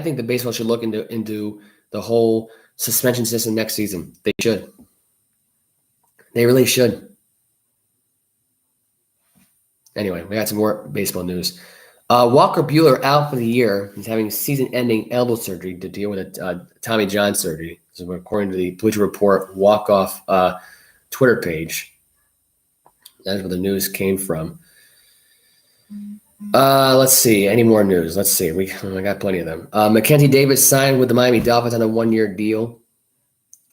think the baseball should look into the whole suspension system next season. They should. They really should. Anyway, we got some more baseball news. Walker Buehler out for the year. He's having season-ending elbow surgery to deal with a Tommy John surgery. So according to the Bleacher Report walk-off Twitter page, that is where the news came from. Let's see. Any more news? Let's see. I got plenty of them. Mckenzie Davis signed with the Miami Dolphins on a 1-year deal,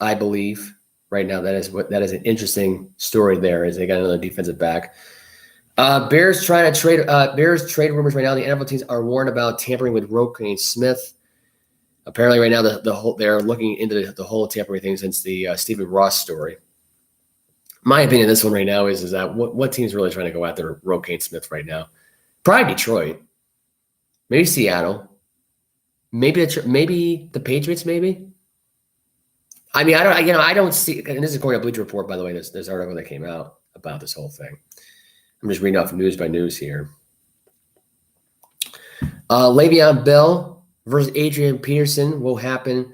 I believe. Right now, that is an interesting story there, is they got another defensive back. Bears trying to trade. Bears trade rumors right now. The NFL teams are warned about tampering with Roquan Smith. Apparently, right now they're looking into the whole tampering thing since the Stephen Ross story. My opinion, this one right now is that what team's really trying to go after Roquan Smith right now? Probably Detroit, maybe Seattle, maybe the Patriots, maybe. I mean, I don't see. And this is according to Bleacher Report, by the way. This article that came out about this whole thing. I'm just reading off news by news here. Le'Veon Bell versus Adrian Peterson will happen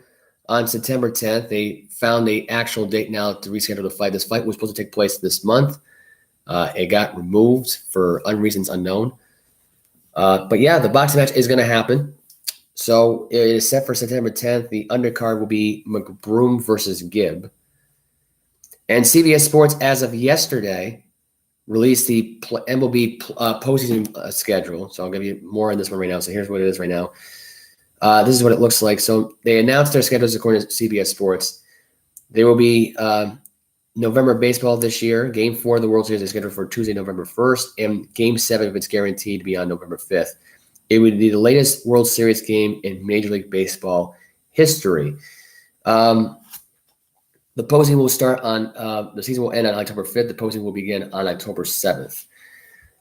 on September 10th. They found the actual date now to reschedule the fight. This fight was supposed to take place this month. It got removed for reasons unknown. But yeah, the boxing match is going to happen. So it is set for September 10th. The undercard will be McBroom versus Gibb. And CBS Sports, as of yesterday, released the MLB postseason schedule. So I'll give you more on this one right now. So here's what it is right now. This is what it looks like. So they announced their schedules according to CBS Sports. There will be November baseball this year. Game 4 of the World Series is scheduled for Tuesday, November 1st, and Game 7, if it's guaranteed, to be on November 5th. It would be the latest World Series game in Major League Baseball history. The postseason will start on the season will end on October 5th. The postseason will begin on October 7th.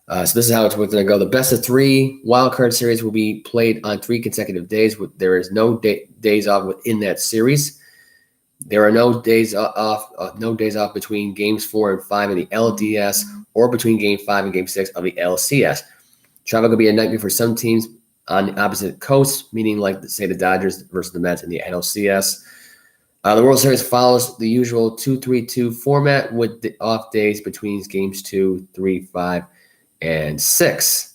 So this is how it's going to go. The best of 3 wildcard series will be played on 3 consecutive days. There is no days off within that series. There are no days off between games 4 and 5 in the LDS or between game 5 and game 6 of the LCS. Travel could be a nightmare for some teams on the opposite coast, meaning like, say, the Dodgers versus the Mets in the NLCS. The World Series follows the usual 2-3-2 format with the off days between games 2, 3, 5, and 6.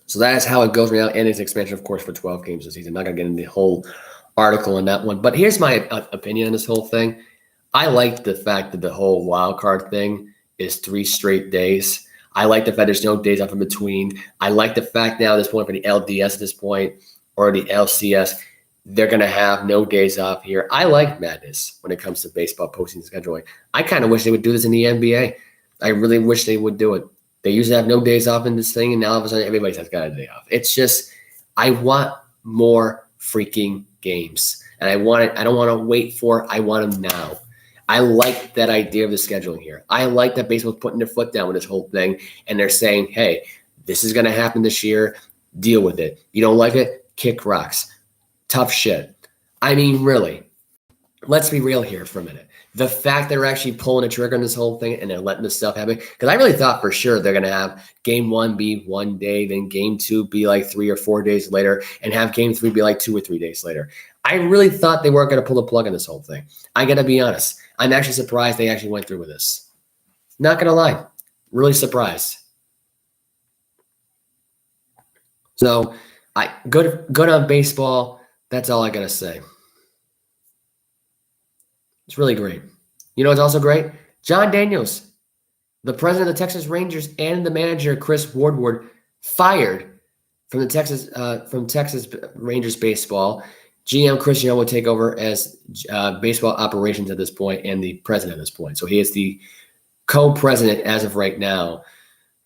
So that is how it goes right now, and it's expansion, of course, for 12 games this season. I'm not going to get into the whole article on that one, but here's my opinion on this whole thing. I like the fact that the whole wild card thing is 3 straight days. I like the fact there's no days off in between. I like the fact now at this point for the LDS at this point or the LCS, they're going to have no days off here. I like madness when it comes to baseball postseason scheduling. I kind of wish they would do this in the NBA. I really wish they would do it. They usually have no days off in this thing, and now all of a sudden everybody's got a day off. It's just, I want more freaking games. And I want it. I don't want to wait for it. I want them now. I like that idea of the scheduling here. I like that baseball's putting their foot down with this whole thing, and they're saying, hey, this is going to happen this year. Deal with it. You don't like it? Kick rocks. Tough shit. I mean, really, let's be real here for a minute. The fact they're actually pulling a trigger on this whole thing and they're letting this stuff happen, because I really thought for sure they're going to have game 1 be 1 day, then game 2 be like 3 or 4 days later, and have game 3 be like 2 or 3 days later. I really thought they weren't going to pull the plug on this whole thing. I got to be honest. I'm actually surprised they actually went through with this. Not going to lie. Really surprised. So, good on baseball. That's all I got to say. It's really great. You know what's also great? John Daniels, the president of the Texas Rangers and the manager, Chris Woodward, fired from Texas Rangers baseball. GM Chris Young will take over as baseball operations at this point and the president at this point. So he is the co-president as of right now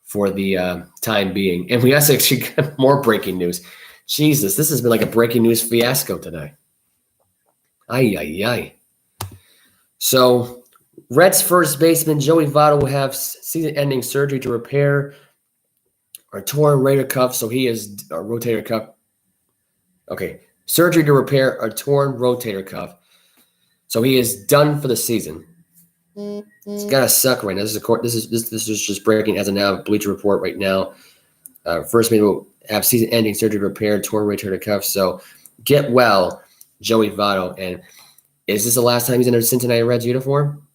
for the time being. And we also actually got more breaking news. Jesus, this has been like a breaking news fiasco today. Ay. So Reds first baseman Joey Votto will have season-ending surgery to repair a torn rotator cuff. So he is a rotator cuff. Okay. Surgery to repair a torn rotator cuff. So he is done for the season. It's gotta suck right now. This is just breaking as of now. Bleacher Report right now. First man will have season-ending surgery to repair torn rotator cuff. So get well, Joey Votto. And is this the last time he's in a Cincinnati Reds uniform?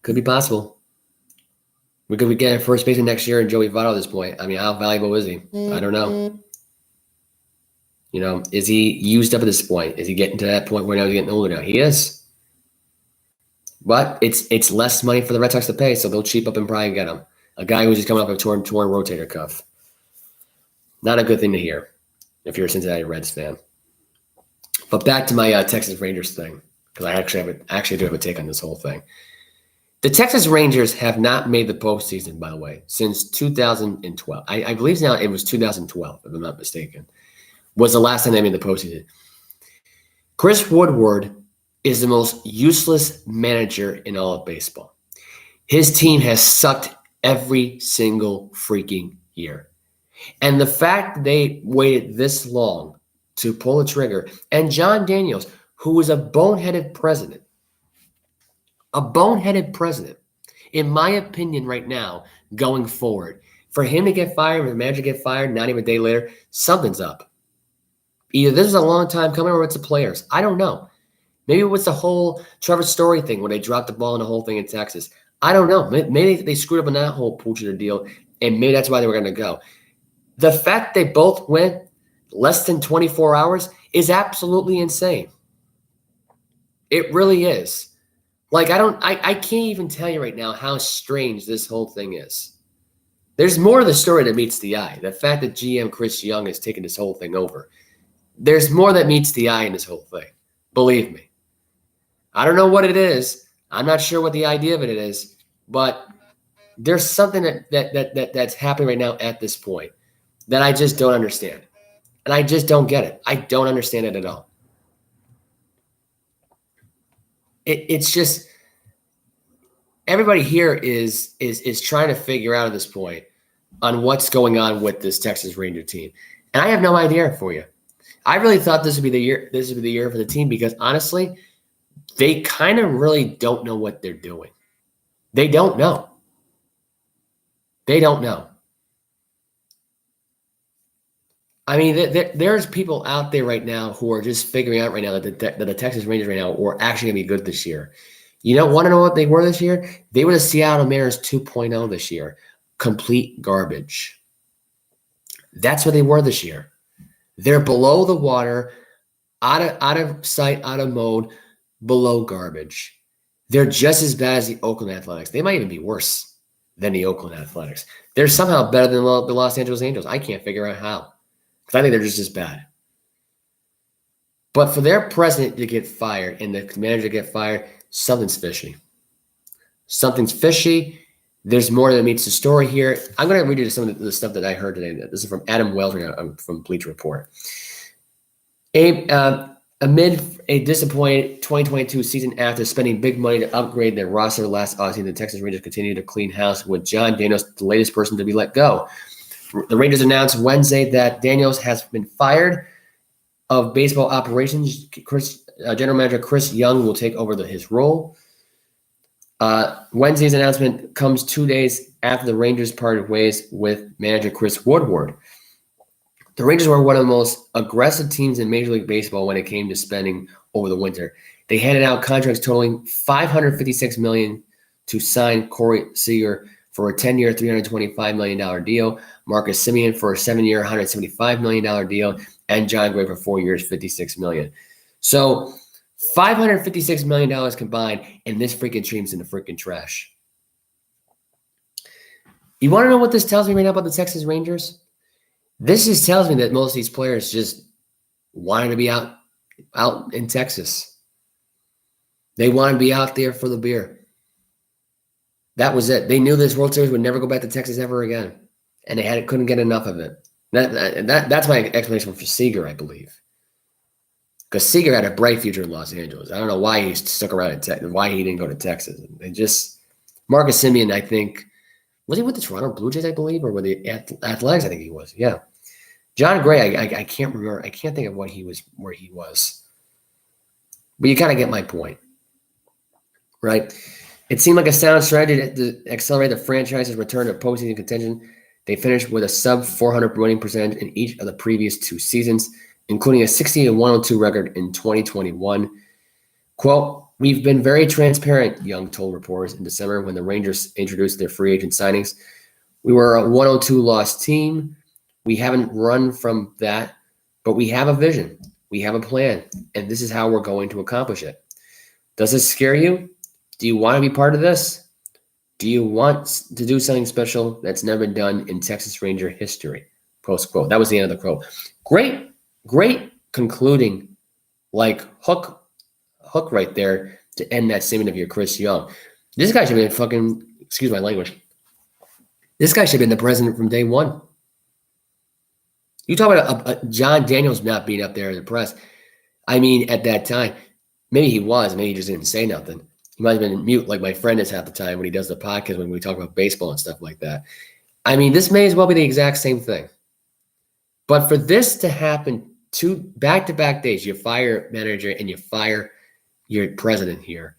Could be possible. We could be getting a first baseman next year and Joey Votto at this point. I mean, how valuable is he? I don't know. You know, is he used up at this point? Is he getting to that point where now he's getting older now? He is. But it's less money for the Red Sox to pay, so they'll cheap up and probably get him. A guy who's just coming off a torn rotator cuff. Not a good thing to hear if you're a Cincinnati Reds fan. But back to my Texas Rangers thing, because I actually do have a take on this whole thing. The Texas Rangers have not made the postseason, by the way, since 2012. I believe now it was 2012, if I'm not mistaken, was the last time they made the postseason. Chris Woodward is the most useless manager in all of baseball. His team has sucked every single freaking year. And the fact that they waited this long to pull the trigger, and John Daniels, who was a boneheaded president, in my opinion right now, going forward, for him to get fired, for the manager to get fired, not even a day later, something's up. Either this is a long time coming or it's the players. I don't know. Maybe it was the whole Trevor Story thing when they dropped the ball in the whole thing in Texas. I don't know. Maybe they screwed up on that whole Poocher deal, and maybe that's why they were going to go. The fact they both went less than 24 hours is absolutely insane. It really is. Like, I can't even tell you right now how strange this whole thing is. There's more to the story that meets the eye. The fact that GM Chris Young has taken this whole thing over. There's more that meets the eye in this whole thing. Believe me. I don't know what it is. I'm not sure what the idea of it is, but there's something that's happening right now at this point that I just don't understand. And I just don't get it. I don't understand it at all. It's just everybody here is trying to figure out at this point on what's going on with this Texas Ranger team. And I have no idea for you. I really thought this would be the year. This would be the year for the team because honestly, they kind of really don't know what they're doing. They don't know. They don't know. I mean, there's people out there right now who are just figuring out right now that the Texas Rangers right now were actually going to be good this year. You don't want to know what they were this year? They were the Seattle Mariners 2.0 this year. Complete garbage. That's what they were this year. They're below the water, out of sight, out of mode, below garbage. They're just as bad as the Oakland Athletics. They might even be worse than the Oakland Athletics. They're somehow better than the Los Angeles Angels. I can't figure out how. Because I think they're just as bad. But for their president to get fired and the manager to get fired, something's fishy. Something's fishy. There's more than meets the story here. I'm going to read you some of the stuff that I heard today. This is from Adam Welter from Bleacher Report. Amid a disappointing 2022 season after spending big money to upgrade their roster last offseason, the Texas Rangers continue to clean house with John Daniels, the latest person to be let go. The Rangers announced Wednesday that Daniels has been fired of baseball operations. General Manager Chris Young will take over his role. Wednesday's announcement comes 2 days after the Rangers parted ways with manager Chris Woodward. The Rangers were one of the most aggressive teams in Major League Baseball when it came to spending over the winter. They handed out contracts totaling $556 million to sign Corey Seager for a 10-year, $325 million deal, Marcus Semien for a 7-year, $175 million deal, and John Gray for 4 years, $56 million. So $556 million combined, and this freaking team's in the freaking trash. You want to know what this tells me right now about the Texas Rangers? This just tells me that most of these players just wanted to be out in Texas. They wanted to be out there for the beer. That was it. They knew this World Series would never go back to Texas ever again, and they couldn't get enough of it. That's my explanation for Seager, I believe. Because Seager had a bright future in Los Angeles. I don't know why he stuck around in Texas, why he didn't go to Texas. Marcus Semien, I think, was he with the Toronto Blue Jays, I believe, or with the Athletics? I think he was. Yeah. John Gray, I can't remember. I can't think of where he was. But you kind of get my point, right? It seemed like a sound strategy to accelerate the franchise's return to postseason contention. They finished with a sub-400 winning percentage in each of the previous 2 seasons, including a 60-102 record in 2021. Quote, "We've been very transparent," Young told reporters in December when the Rangers introduced their free agent signings. "We were a 102-loss team. We haven't run from that, but we have a vision. We have a plan, and this is how we're going to accomplish it. Does this scare you? Do you want to be part of this? Do you want to do something special that's never been done in Texas Ranger history?" Post quote. That was the end of the quote. Great concluding, hook right there to end that statement of your Chris Young. This guy should have been excuse my language. This guy should have been the president from day one. You talk about John Daniels not being up there in the press. I mean, at that time, maybe he was, maybe he just didn't say nothing. He might have been mute like my friend is half the time when he does the podcast when we talk about baseball and stuff like that. I mean, this may as well be the exact same thing. But for this to happen 2 back-to-back days, you fire manager and you fire your president here.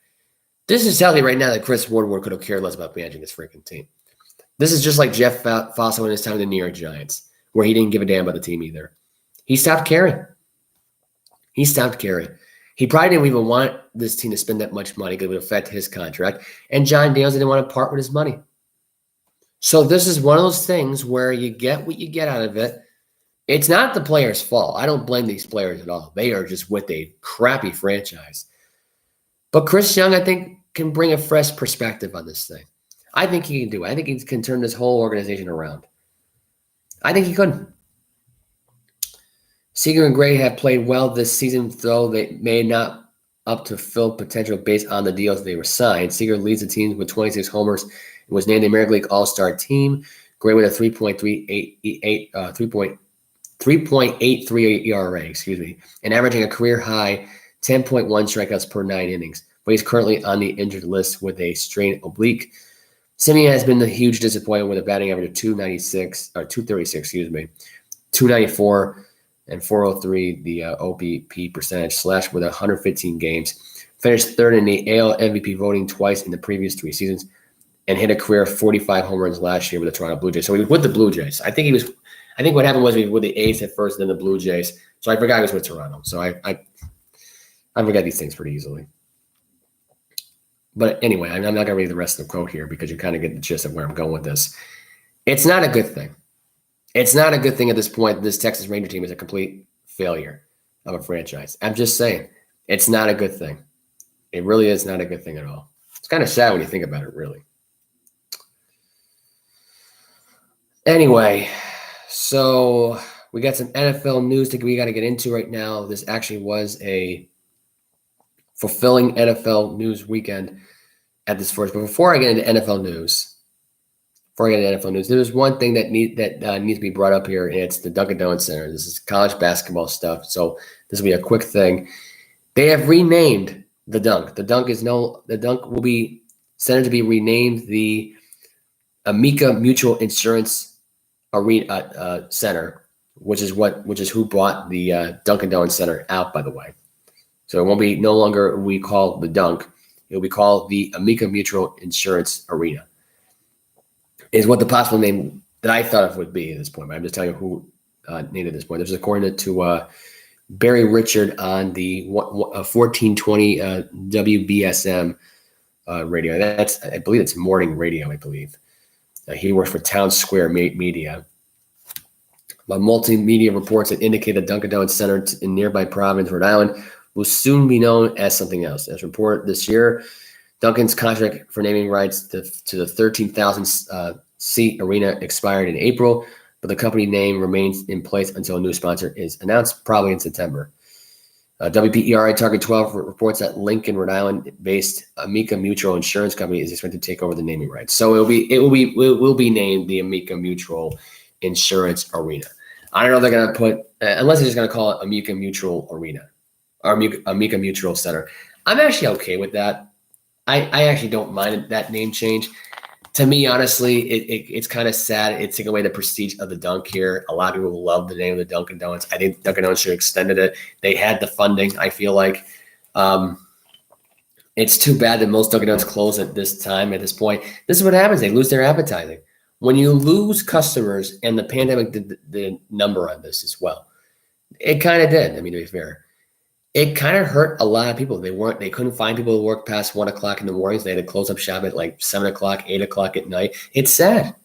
This is telling me right now that Chris Woodward could have cared less about managing this freaking team. This is just like Jeff Fosso in his time in the New York Giants, where he didn't give a damn about the team either. He stopped caring. He probably didn't even want this team to spend that much money because it would affect his contract. And John Daniels didn't want to part with his money. So this is one of those things where you get what you get out of it. It's not the players' fault. I don't blame these players at all. They are just with a crappy franchise. But Chris Young, I think, can bring a fresh perspective on this thing. I think he can do it. I think he can turn this whole organization around. I think he could. Seager and Gray have played well this season, though they may not up to fill potential based on the deals they were signed. Seager leads the team with 26 homers and was named the American League All-Star Team. Great with a 3.83 ERA, and averaging a career high 10.1 strikeouts per 9 innings. But he's currently on the injured list with a strained oblique. Simeon has been a huge disappointment with a batting average of 236, 294 and 403, the OBP percentage, slash with 115 games. Finished third in the AL MVP voting twice in the previous 3 seasons, and hit a career of 45 home runs last year with the Toronto Blue Jays. So he was with the Blue Jays. I think what happened was he was with the A's at first, then the Blue Jays. So I forgot he was with Toronto. So I forget these things pretty easily. But anyway, I'm not going to read the rest of the quote here because you kind of get the gist of where I'm going with this. It's not a good thing. It's not a good thing at this point. This Texas Ranger team is a complete failure of a franchise. I'm just saying, it's not a good thing. It really is not a good thing at all. It's kind of sad when you think about it, really. Anyway, so we got some NFL news that we got to get into right now. This actually was a fulfilling NFL news weekend at this first. But before I get into NFL news, there was one thing that needs to be brought up here, and it's the Dunkin' Donuts Center. This is college basketball stuff, so this will be a quick thing. They have renamed the Dunk. The Dunk will be centered to be renamed the Amica Mutual Insurance Arena Center, which is who bought the Dunkin' Donuts Center out, by the way. So it won't be no longer we call the Dunk. It will be called the Amica Mutual Insurance Arena. Is what the possible name that I thought of would be at this point. But I'm just telling you who named it at this point. This is according to Barry Richard on the 1420 WBSM radio. I believe it's morning radio, I believe. He works for Town Square Media. But multimedia reports that indicate the Dunkin' Donuts Center in nearby Providence, Rhode Island, will soon be known as something else. As reported this year, Dunkin's contract for naming rights to the 13,000 seat arena expired in April, but the company name remains in place until a new sponsor is announced, probably in September. WPERI Target 12 reports that Lincoln, Rhode Island-based Amica Mutual Insurance Company is expected to take over the naming rights. So it will be named the Amica Mutual Insurance Arena. I don't know if they're going to put, unless they're just going to call it Amica Mutual Arena or Amica Mutual Center. I'm actually okay with that. I actually don't mind that name change. To me, honestly, it's kind of sad. It's taking away the prestige of the Dunk here. A lot of people love the name of the Dunkin' Donuts. I think Dunkin' Donuts should have extended it. They had the funding, I feel like. It's too bad that most Dunkin' Donuts close at this point. This is what happens. They lose their advertising. When you lose customers, and the pandemic did the number on this as well. It kind of did, to be fair. It kind of hurt a lot of people. They couldn't find people to work past 1 o'clock in the mornings. They had to close up shop at like 7 o'clock, 8 o'clock at night. It's sad.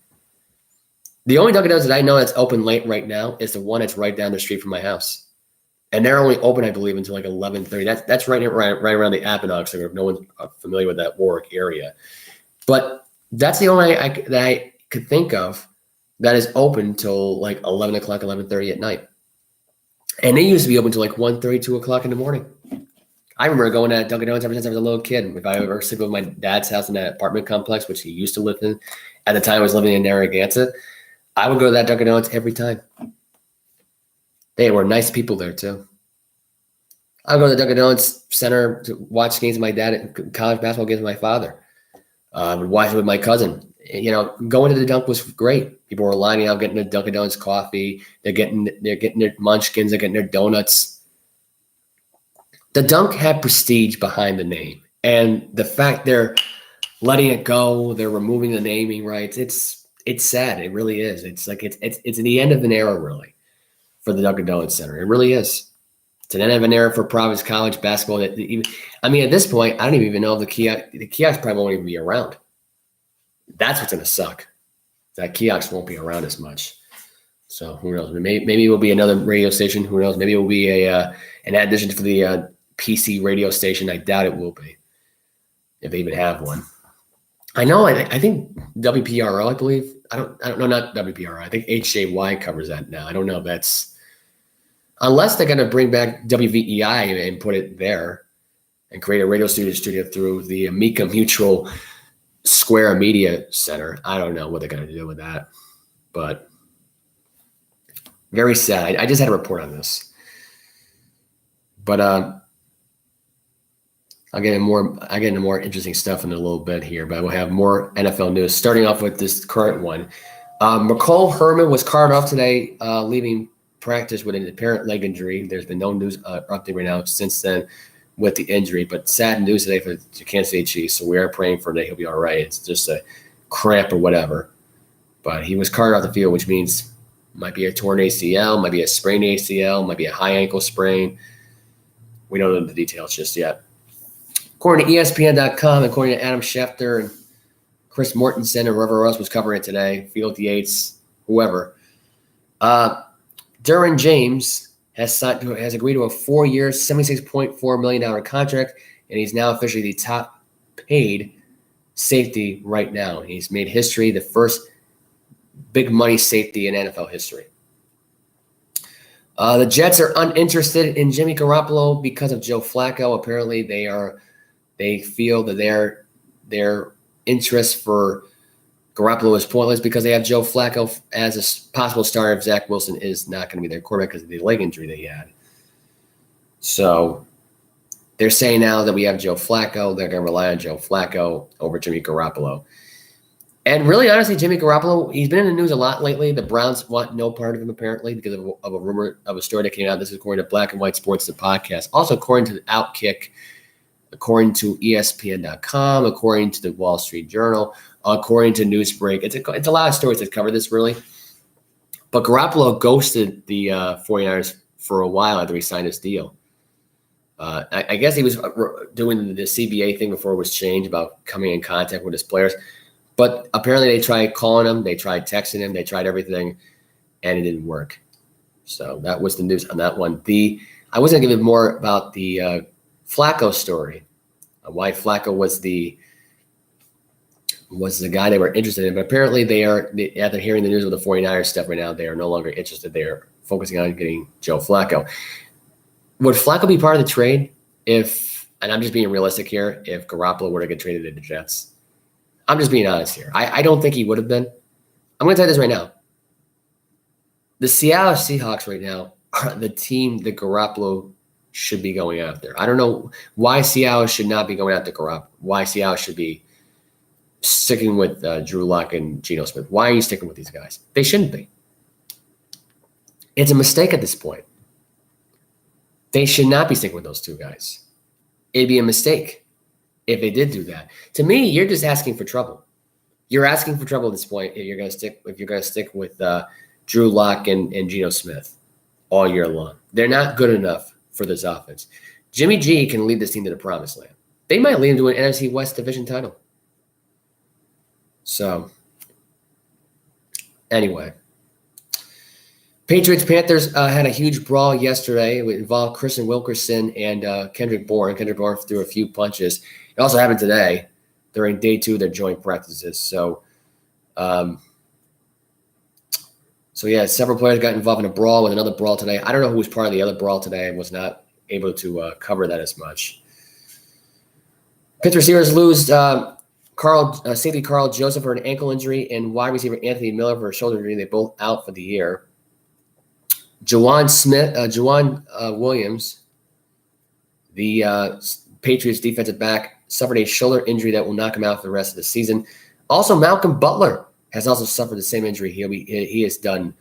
The only Dunkin' Donuts that I know that's open late right now is the one that's right down the street from my house. And they're only open, I believe, until like 11:30. That's right around the Apponaug, so if no one's familiar with that Warwick area. But that's the only that I could think of that is open till like 11 o'clock, 11:30 at night. And they used to be open till like 1:30, 2 o'clock in the morning. I remember going to Dunkin' Donuts ever since I was a little kid. If I ever sleep with my dad's house in that apartment complex, which he used to live in, at the time I was living in Narragansett, I would go to that Dunkin' Donuts every time. They were nice people there too. I would go to the Dunkin' Donuts Center to watch games with my dad, college basketball games with my father. I would watch it with my cousin. Going to the Dunk was great. People were lining up, getting their Dunkin' Donuts coffee. They're getting their munchkins. They're getting their donuts. The Dunk had prestige behind the name, and the fact they're letting it go, they're removing the naming rights. It's sad. It really is. It's like it's the end of an era, really, for the Dunkin' Donuts Center. It really is. It's an end of an era for Providence College basketball. At this point, I don't even know if the kiosk probably won't even be around. That's what's going to suck. That kiosk won't be around as much. So who knows? Maybe it will be another radio station. Who knows? Maybe it will be an addition for the PC radio station. I doubt it will be, if they even have one. I know. I think WPRO. I believe. I don't know. Not WPRO. I think HJY covers that now. I don't know if that's unless they're going to bring back WVEI and put it there. and create a radio studio through the Amica Mutual Square Media Center. I don't know what they're going to do with that, but very sad. I just had a report on this, but I'll get into more interesting stuff in a little bit here. But we'll have more NFL news. Starting off with this current one, McCole Herman was carted off today, leaving practice with an apparent leg injury. There's been no news update right now since then with the injury, but sad news today for the Kansas City Chiefs. So we are praying for that he'll be all right. It's just a cramp or whatever. But he was carted off the field, which means might be a torn ACL, might be a sprained ACL, might be a high ankle sprain. We don't know the details just yet. According to ESPN.com, according to Adam Schefter and Chris Mortensen and whoever else was covering it today, Field Yates, whoever, Derwin James has agreed to a 4-year, $76.4 million contract, and he's now officially the top paid safety right now. He's made history, the first big money safety in NFL history. The Jets are uninterested in Jimmy Garoppolo because of Joe Flacco. Apparently, they feel that their interest for Garoppolo is pointless because they have Joe Flacco as a possible starter if Zach Wilson is not going to be their quarterback because of the leg injury that he had. So they're saying now that we have Joe Flacco, they're going to rely on Joe Flacco over Jimmy Garoppolo. And really, honestly, Jimmy Garoppolo, he's been in the news a lot lately. The Browns want no part of him, apparently, because of a rumor of a story that came out. This is according to Black and White Sports, the podcast. Also, according to the Outkick, according to ESPN.com, according to the Wall Street Journal, according to Newsbreak. It's a lot of stories that cover this, really. But Garoppolo ghosted the 49ers for a while after he signed his deal. I guess he was doing the CBA thing before it was changed about coming in contact with his players. But apparently they tried calling him, they tried texting him, they tried everything, and it didn't work. So that was the news on that one. I was going to give you more about the Flacco story, why Flacco was the guy they were interested in. But apparently after hearing the news of the 49ers stuff right now, they are no longer interested. They are focusing on getting Joe Flacco. Would Flacco be part of the trade and I'm just being realistic here, if Garoppolo were to get traded to the Jets? I'm just being honest here. I don't think he would have been. I'm going to tell you this right now. The Seattle Seahawks right now are the team that Garoppolo should be going after. I don't know why Seattle should not be going after Garoppolo. Why Seattle should be sticking with Drew Lock and Geno Smith. Why are you sticking with these guys? They shouldn't be. It's a mistake at this point. They should not be sticking with those two guys. It'd be a mistake if they did do that. To me, you're just asking for trouble. You're asking for trouble at this point if you're going to stick with Drew Lock and Geno Smith all year long. They're not good enough for this offense. Jimmy G can lead this team to the promised land. They might lead him to an NFC West division title. So, anyway. Patriots-Panthers had a huge brawl yesterday. It involved Christian Wilkerson and Kendrick Bourne. Kendrick Bourne threw a few punches. It also happened today during day 2 of their joint practices. So yeah, several players got involved in a brawl with another brawl today. I don't know who was part of the other brawl today. I was not able to cover that as much. Pittsburgh Steelers lose safety Carl Joseph for an ankle injury and wide receiver Anthony Miller for a shoulder injury. They're both out for the year. Juwan Williams, the Patriots defensive back, suffered a shoulder injury that will knock him out for the rest of the season. Also, Malcolm Butler has also suffered the same injury. He is done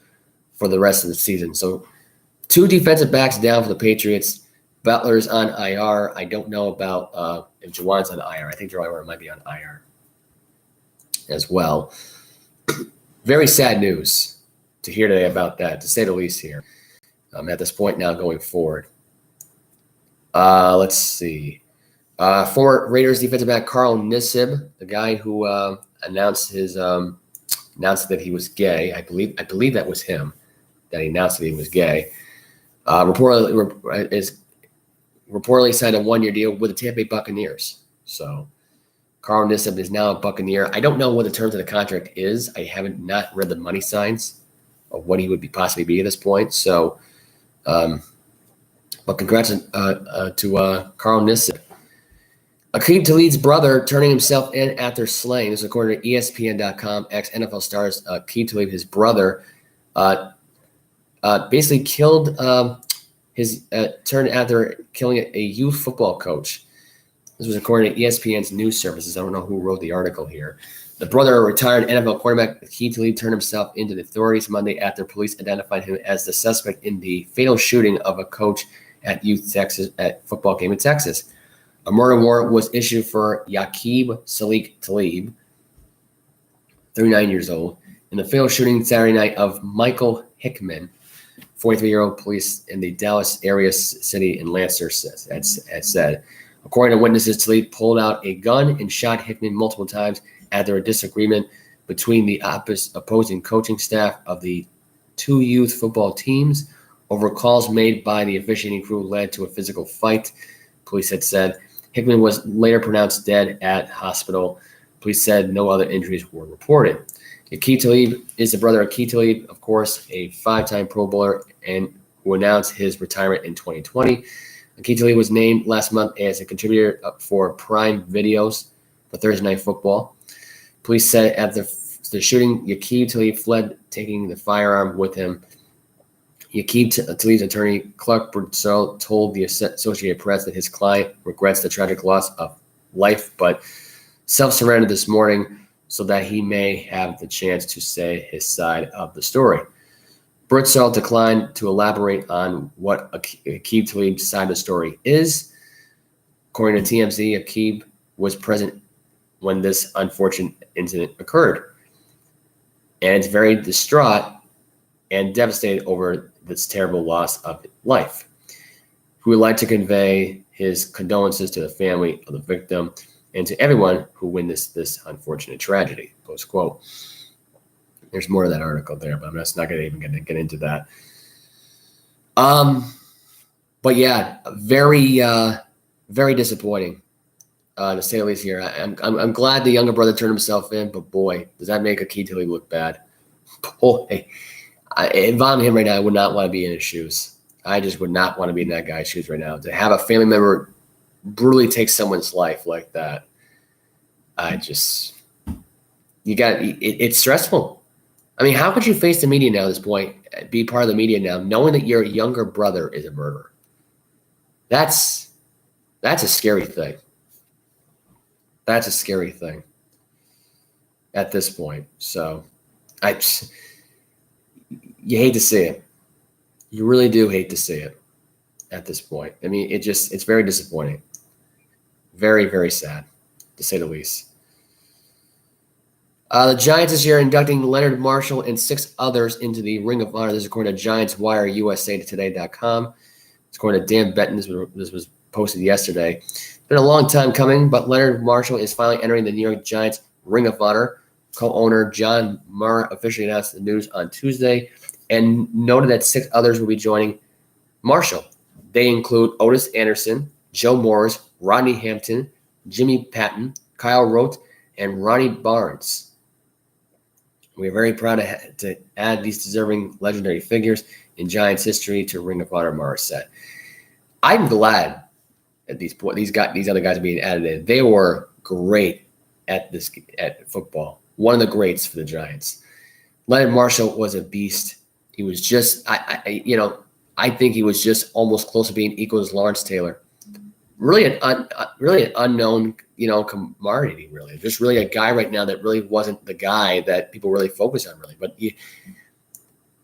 for the rest of the season. So 2 defensive backs down for the Patriots. Butler's on IR. I don't know about if Juwan's on IR. I think Juwan might be on IR as well. Very sad news to hear today about that, to say the least here. At this point now going forward. Let's see. Former Raiders defensive back Carl Nassib, the guy who announced that he was gay. I believe that was him that he announced that he was gay. Reportedly signed a 1-year deal with the Tampa Bay Buccaneers. So Carl Nassib is now a Buccaneer. I don't know what the terms of the contract is. I haven't not read the money signs of what he would possibly be at this point. So, but congrats to Carl Nassib. Aqib Talib's brother turning himself in after slaying. This is according to ESPN.com. Ex-NFL stars Aqib Talib, his brother, basically killed turned after killing a youth football coach. This was according to ESPN's news services. I don't know who wrote the article here. The brother of retired NFL quarterback Aqib Talib turned himself into the authorities Monday after police identified him as the suspect in the fatal shooting of a coach at football game in Texas. A murder warrant was issued for Yaqub Salik Talib, 39 years old, in the fatal shooting Saturday night of Michael Hickman, 43-year-old. Police in the Dallas area city in Lancaster had said. According to witnesses, Talib pulled out a gun and shot Hickman multiple times after a disagreement between the opposing coaching staff of the two youth football teams over calls made by the officiating crew led to a physical fight, police had said. Hickman was later pronounced dead at hospital. Police said no other injuries were reported. Aqib Talib is the brother of Aqib Talib, of course, a five-time Pro Bowler and who announced his retirement in 2020. Aqib Talib was named last month as a contributor for Prime Videos for Thursday Night Football. Police said after the shooting, Aqib Talib fled, taking the firearm with him. Aqib Talib's attorney, Clark Brunzel, told the Associated Press that his client regrets the tragic loss of life, but self-surrendered this morning so that he may have the chance to say his side of the story. Brunzel declined to elaborate on what Aqib Talib's side of the story is. According to TMZ, Aqib was present when this unfortunate incident occurred, and it's very distraught and devastated over this terrible loss of life. He would like to convey his condolences to the family of the victim and to everyone who witnessed this unfortunate tragedy, post quote. There's more of that article there, but I'm just not going to even get into that. But yeah, very, very disappointing, to say the least here. I'm glad the younger brother turned himself in, but boy, does that make Aqib Talib look bad. Boy, if I'm him right now, I would not want to be in his shoes. I just would not want to be in that guy's shoes right now. To have a family member brutally take someone's life like that, it's stressful. I mean, how could you face the media now at this point, be part of the media now, knowing that your younger brother is a murderer? That's a scary thing. That's a scary thing at this point. So you hate to see it. You really do hate to see it at this point. I mean, it's very disappointing. Very, very sad, to say the least. The Giants this year inducting Leonard Marshall and 6 others into the Ring of Honor. This is according to Giants Wire USA Today.com. It's according to Dan Benton. This was posted yesterday. It's been a long time coming, but Leonard Marshall is finally entering the New York Giants Ring of Honor. Co-owner John Murr officially announced the news on Tuesday and noted that 6 others will be joining Marshall. They include Otis Anderson, Joe Morris, Rodney Hampton, Jimmy Patton, Kyle Rote, and Ronnie Barnes. We are very proud to add these deserving legendary figures in Giants history to Ring of Honor, Morris said. I'm glad that these other guys are being added in. They were great at football. One of the greats for the Giants. Leonard Marshall was a beast. He was just, I think he was just almost close to being equal as Lawrence Taylor. Really an unknown, commodity, really. Just really a guy right now that really wasn't the guy that people really focus on, really. But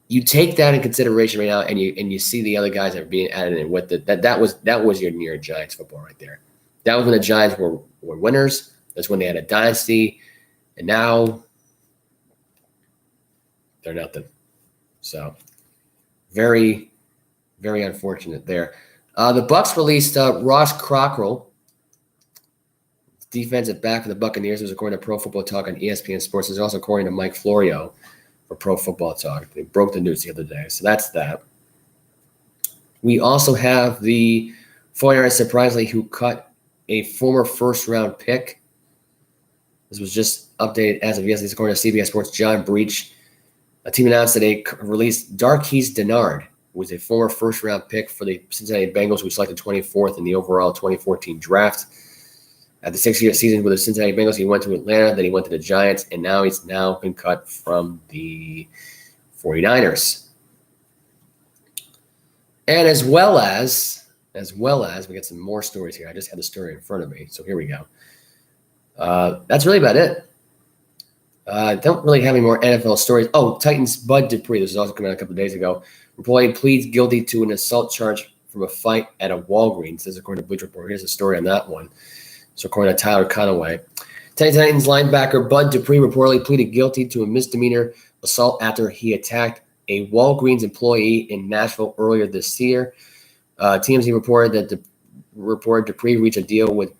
you take that in consideration right now, and you see the other guys that are being added in with it. That was your New York Giants football right there. That was when the Giants were winners. That's when they had a dynasty, and now they're nothing. So very, very unfortunate there. The Bucs released Ross Cockrell, defensive back for the Buccaneers. It was according to Pro Football Talk on ESPN Sports. It was also according to Mike Florio for Pro Football Talk. They broke the news the other day. So that's that. We also have the 49ers, surprisingly, who cut a former first-round pick. This was just updated as of yesterday. According to CBS Sports, John Breach. A team announced that they released Darqueze Dennard, who was a former first-round pick for the Cincinnati Bengals, who was selected 24th in the overall 2014 draft. After 6 year season with the Cincinnati Bengals, he went to Atlanta, then he went to the Giants, and now he's been cut from the 49ers. And as well as we get some more stories here. I just had the story in front of me, so here we go. That's really about it. I don't really have any more NFL stories. Oh, Titans Bud Dupree. This was also coming out a couple of days ago. Employee pleads guilty to an assault charge from a fight at a Walgreens. This is according to Bleacher Report. Here's a story on that one. So according to Tyler Conaway, Titans linebacker Bud Dupree reportedly pleaded guilty to a misdemeanor assault after he attacked a Walgreens employee in Nashville earlier this year. TMZ reported that Dupree reached a deal with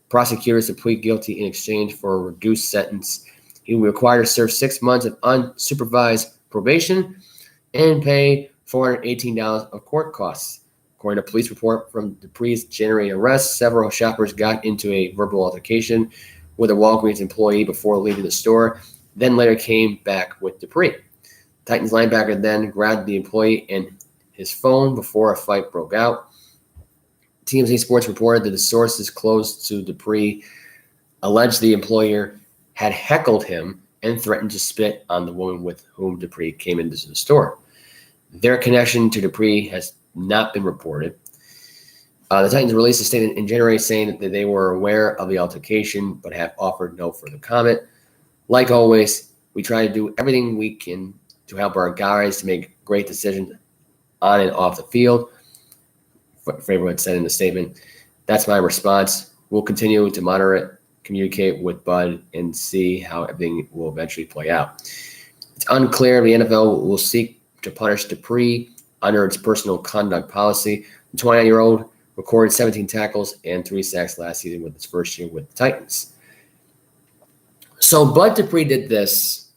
prosecutors to plead guilty in exchange for a reduced sentence. He will be required to serve 6 months of unsupervised probation and pay $418 of court costs. According to a police report from Dupree's January arrest, several shoppers got into a verbal altercation with a Walgreens employee before leaving the store, then later came back with Dupree. Titans linebacker then grabbed the employee and his phone before a fight broke out. TMZ Sports reported that the sources close to Dupree alleged the employer had heckled him and threatened to spit on the woman with whom Dupree came into the store. Their connection to Dupree has not been reported. The Titans released a statement in January saying that they were aware of the altercation but have offered no further comment. Like always, we try to do everything we can to help our guys to make great decisions on and off the field. Favorite said in the statement, that's my response. We'll continue to monitor it, communicate with Bud, and see how everything will eventually play out. It's unclear if the NFL will seek to punish Dupree under its personal conduct policy. The 29-year-old recorded 17 tackles and 3 sacks last season with his first year with the Titans. So Bud Dupree did this.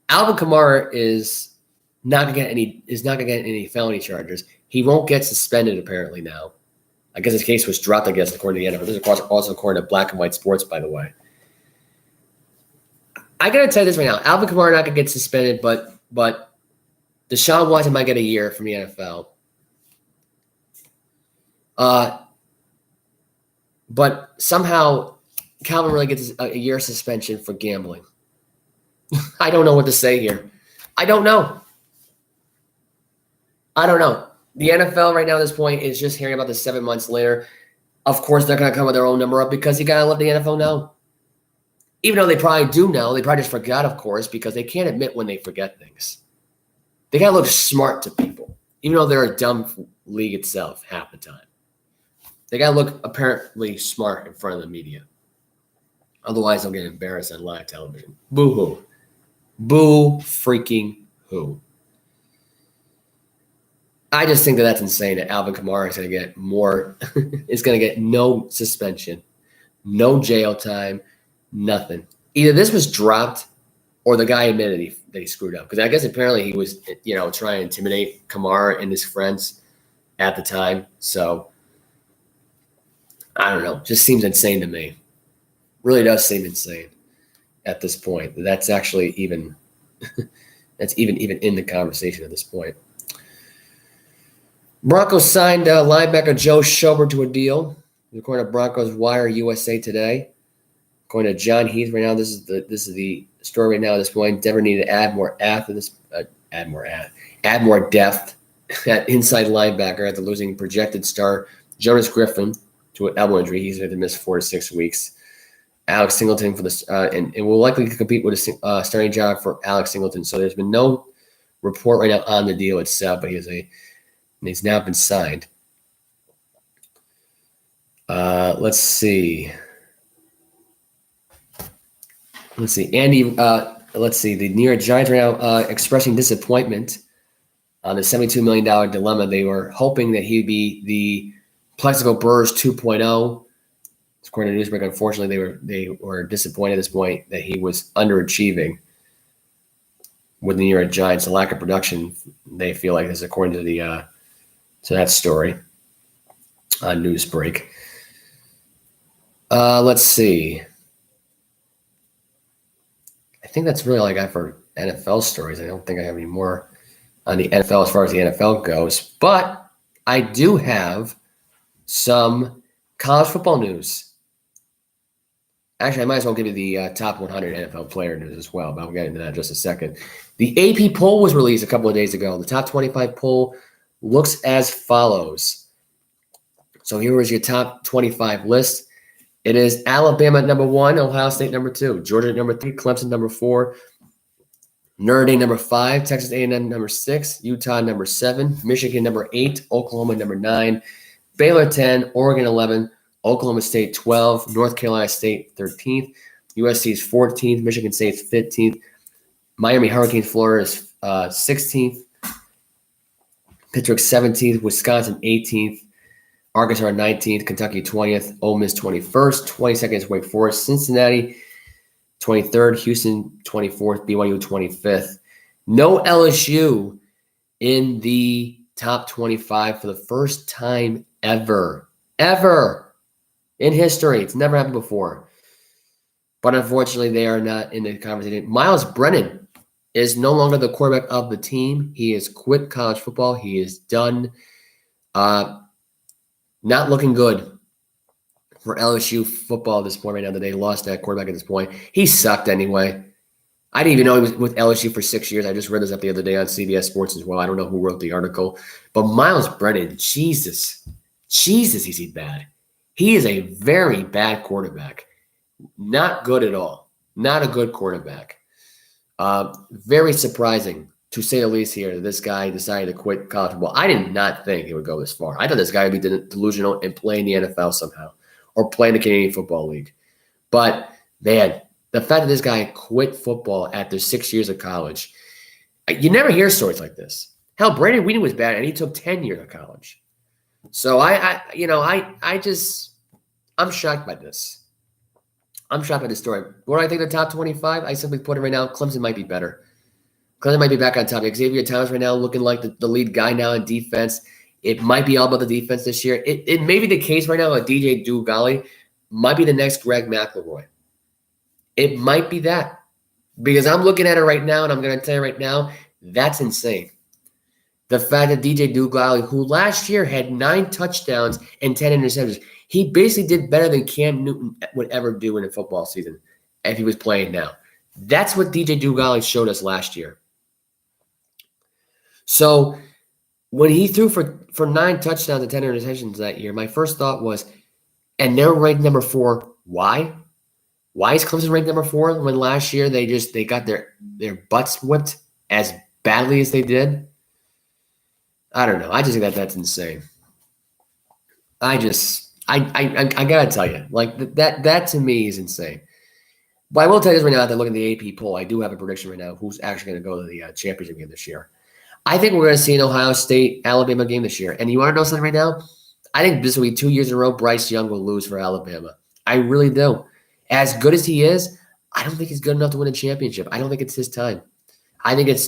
Alvin Kamara is not gonna get any felony charges. He won't get suspended apparently now. I guess his case was dropped, according to the NFL. This is also according to Black and White Sports, by the way. I gotta tell you this right now. Alvin Kamara not gonna get suspended, but Deshaun Watson might get a year from the NFL. But somehow Calvin really gets a year suspension for gambling. I don't know what to say here. I don't know. The NFL right now at this point is just hearing about this 7 months later. Of course, they're going to come with their own number up because you got to let the NFL know. Even though they probably do know, they probably just forgot, of course, because they can't admit when they forget things. They got to look smart to people, even though they're a dumb league itself half the time. They got to look apparently smart in front of the media. Otherwise, they'll get embarrassed on live television. Boo-hoo. Boo freaking hoo. I just think that's insane that Alvin Kamara is going to get more. Is going to get no suspension, no jail time, nothing. Either this was dropped or the guy admitted that he screwed up. Because I guess apparently he was, trying to intimidate Kamara and his friends at the time. So, I don't know. Just seems insane to me. Really does seem insane at this point. That's actually even that's even in the conversation at this point. Broncos signed linebacker Joe Schobert to a deal. According to Broncos Wire USA Today. According to John Heath, right now, this is the story right now at this point. Denver needed to add more depth at inside linebacker after losing projected star Jonas Griffin to an elbow injury. He's going to miss 4 to 6 weeks. Alex Singleton for this, and will likely compete with a starting job for Alex Singleton. So there's been no report right now on the deal itself, but he's now been signed. Let's see. Andy, the New York Giants are now expressing disappointment on the $72 million dilemma. They were hoping that he'd be the Plexico Burrs 2.0. According to Newsbreak, unfortunately, they were disappointed at this point that he was underachieving with the New York Giants. The lack of production, they feel like, is according to that story on Newsbreak. Let's see. I think that's really all I got for NFL stories. I don't think I have any more on the NFL as far as the NFL goes, but I do have some college football news. Actually, I might as well give you the top 100 NFL player news as well, but I'll get into that in just a second. The AP poll was released a couple of days ago. The top 25 poll looks as follows. So here is your top 25 list. It is Alabama at number 1, Ohio State number 2, Georgia at number 3, Clemson number 4, Notre Dame number 5, Texas A&M number 6, Utah number 7, Michigan number 8, Oklahoma number 9, Baylor 10, Oregon 11, Oklahoma State 12, North Carolina State 13th, USC is 14th, Michigan State is 15th, Miami Hurricanes Florida is 16th, Pittsburgh 17th, Wisconsin 18th, Arkansas 19th, Kentucky 20th, Ole Miss 21st, 22nd is Wake Forest, Cincinnati 23rd, Houston 24th, BYU 25th. No LSU in the top 25 for the first time ever in history. It's never happened before. But unfortunately, they are not in the conversation. Miles Brennan is no longer the quarterback of the team. He has quit college football. He is done. Not looking good for LSU football at this point right now that they lost that quarterback at this point. He sucked anyway. I didn't even know he was with LSU for 6 years. I just read this up the other day on CBS Sports as well. I don't know who wrote the article. But Miles Brennan, Jesus, is he bad. He is a very bad quarterback. Not good at all. Not a good quarterback. Very surprising, to say the least here, that this guy decided to quit college football. I did not think it would go this far. I thought this guy would be delusional and play in the NFL somehow or play in the Canadian Football League. But, man, the fact that this guy quit football after 6 years of college, you never hear stories like this. Hell, Brandon Weeden was bad, and he took 10 years of college. So, I'm shocked by this. I'm shocked by this story. What do I think of the top 25? I simply put it right now, Clemson might be better. Clemson might be back on top. Xavier Thomas right now looking like the lead guy now in defense. It might be all about the defense this year. It may be the case right now that DJ Dugali might be the next Greg McElroy. It might be that. Because I'm looking at it right now, and I'm going to tell you right now, that's insane. The fact that DJ Dugali, who last year had 9 touchdowns and 10 interceptions, he basically did better than Cam Newton would ever do in a football season if he was playing now. That's what DJ Dugali showed us last year. So when he threw for 9 touchdowns and 10 interceptions that year, my first thought was, and they're ranked number 4. Why? Why is Clemson ranked number 4 when last year they got their butts whipped as badly as they did? I don't know. I just think that's insane. I gotta tell you, like that to me is insane. But I will tell you this right now, after looking at the AP poll, I do have a prediction right now who's actually going to go to the championship game this year. I think we're going to see an Ohio State-Alabama game this year. And you want to know something right now? I think this will be 2 years in a row Bryce Young will lose for Alabama. I really do. As good as he is, I don't think he's good enough to win a championship. I don't think it's his time. I can't think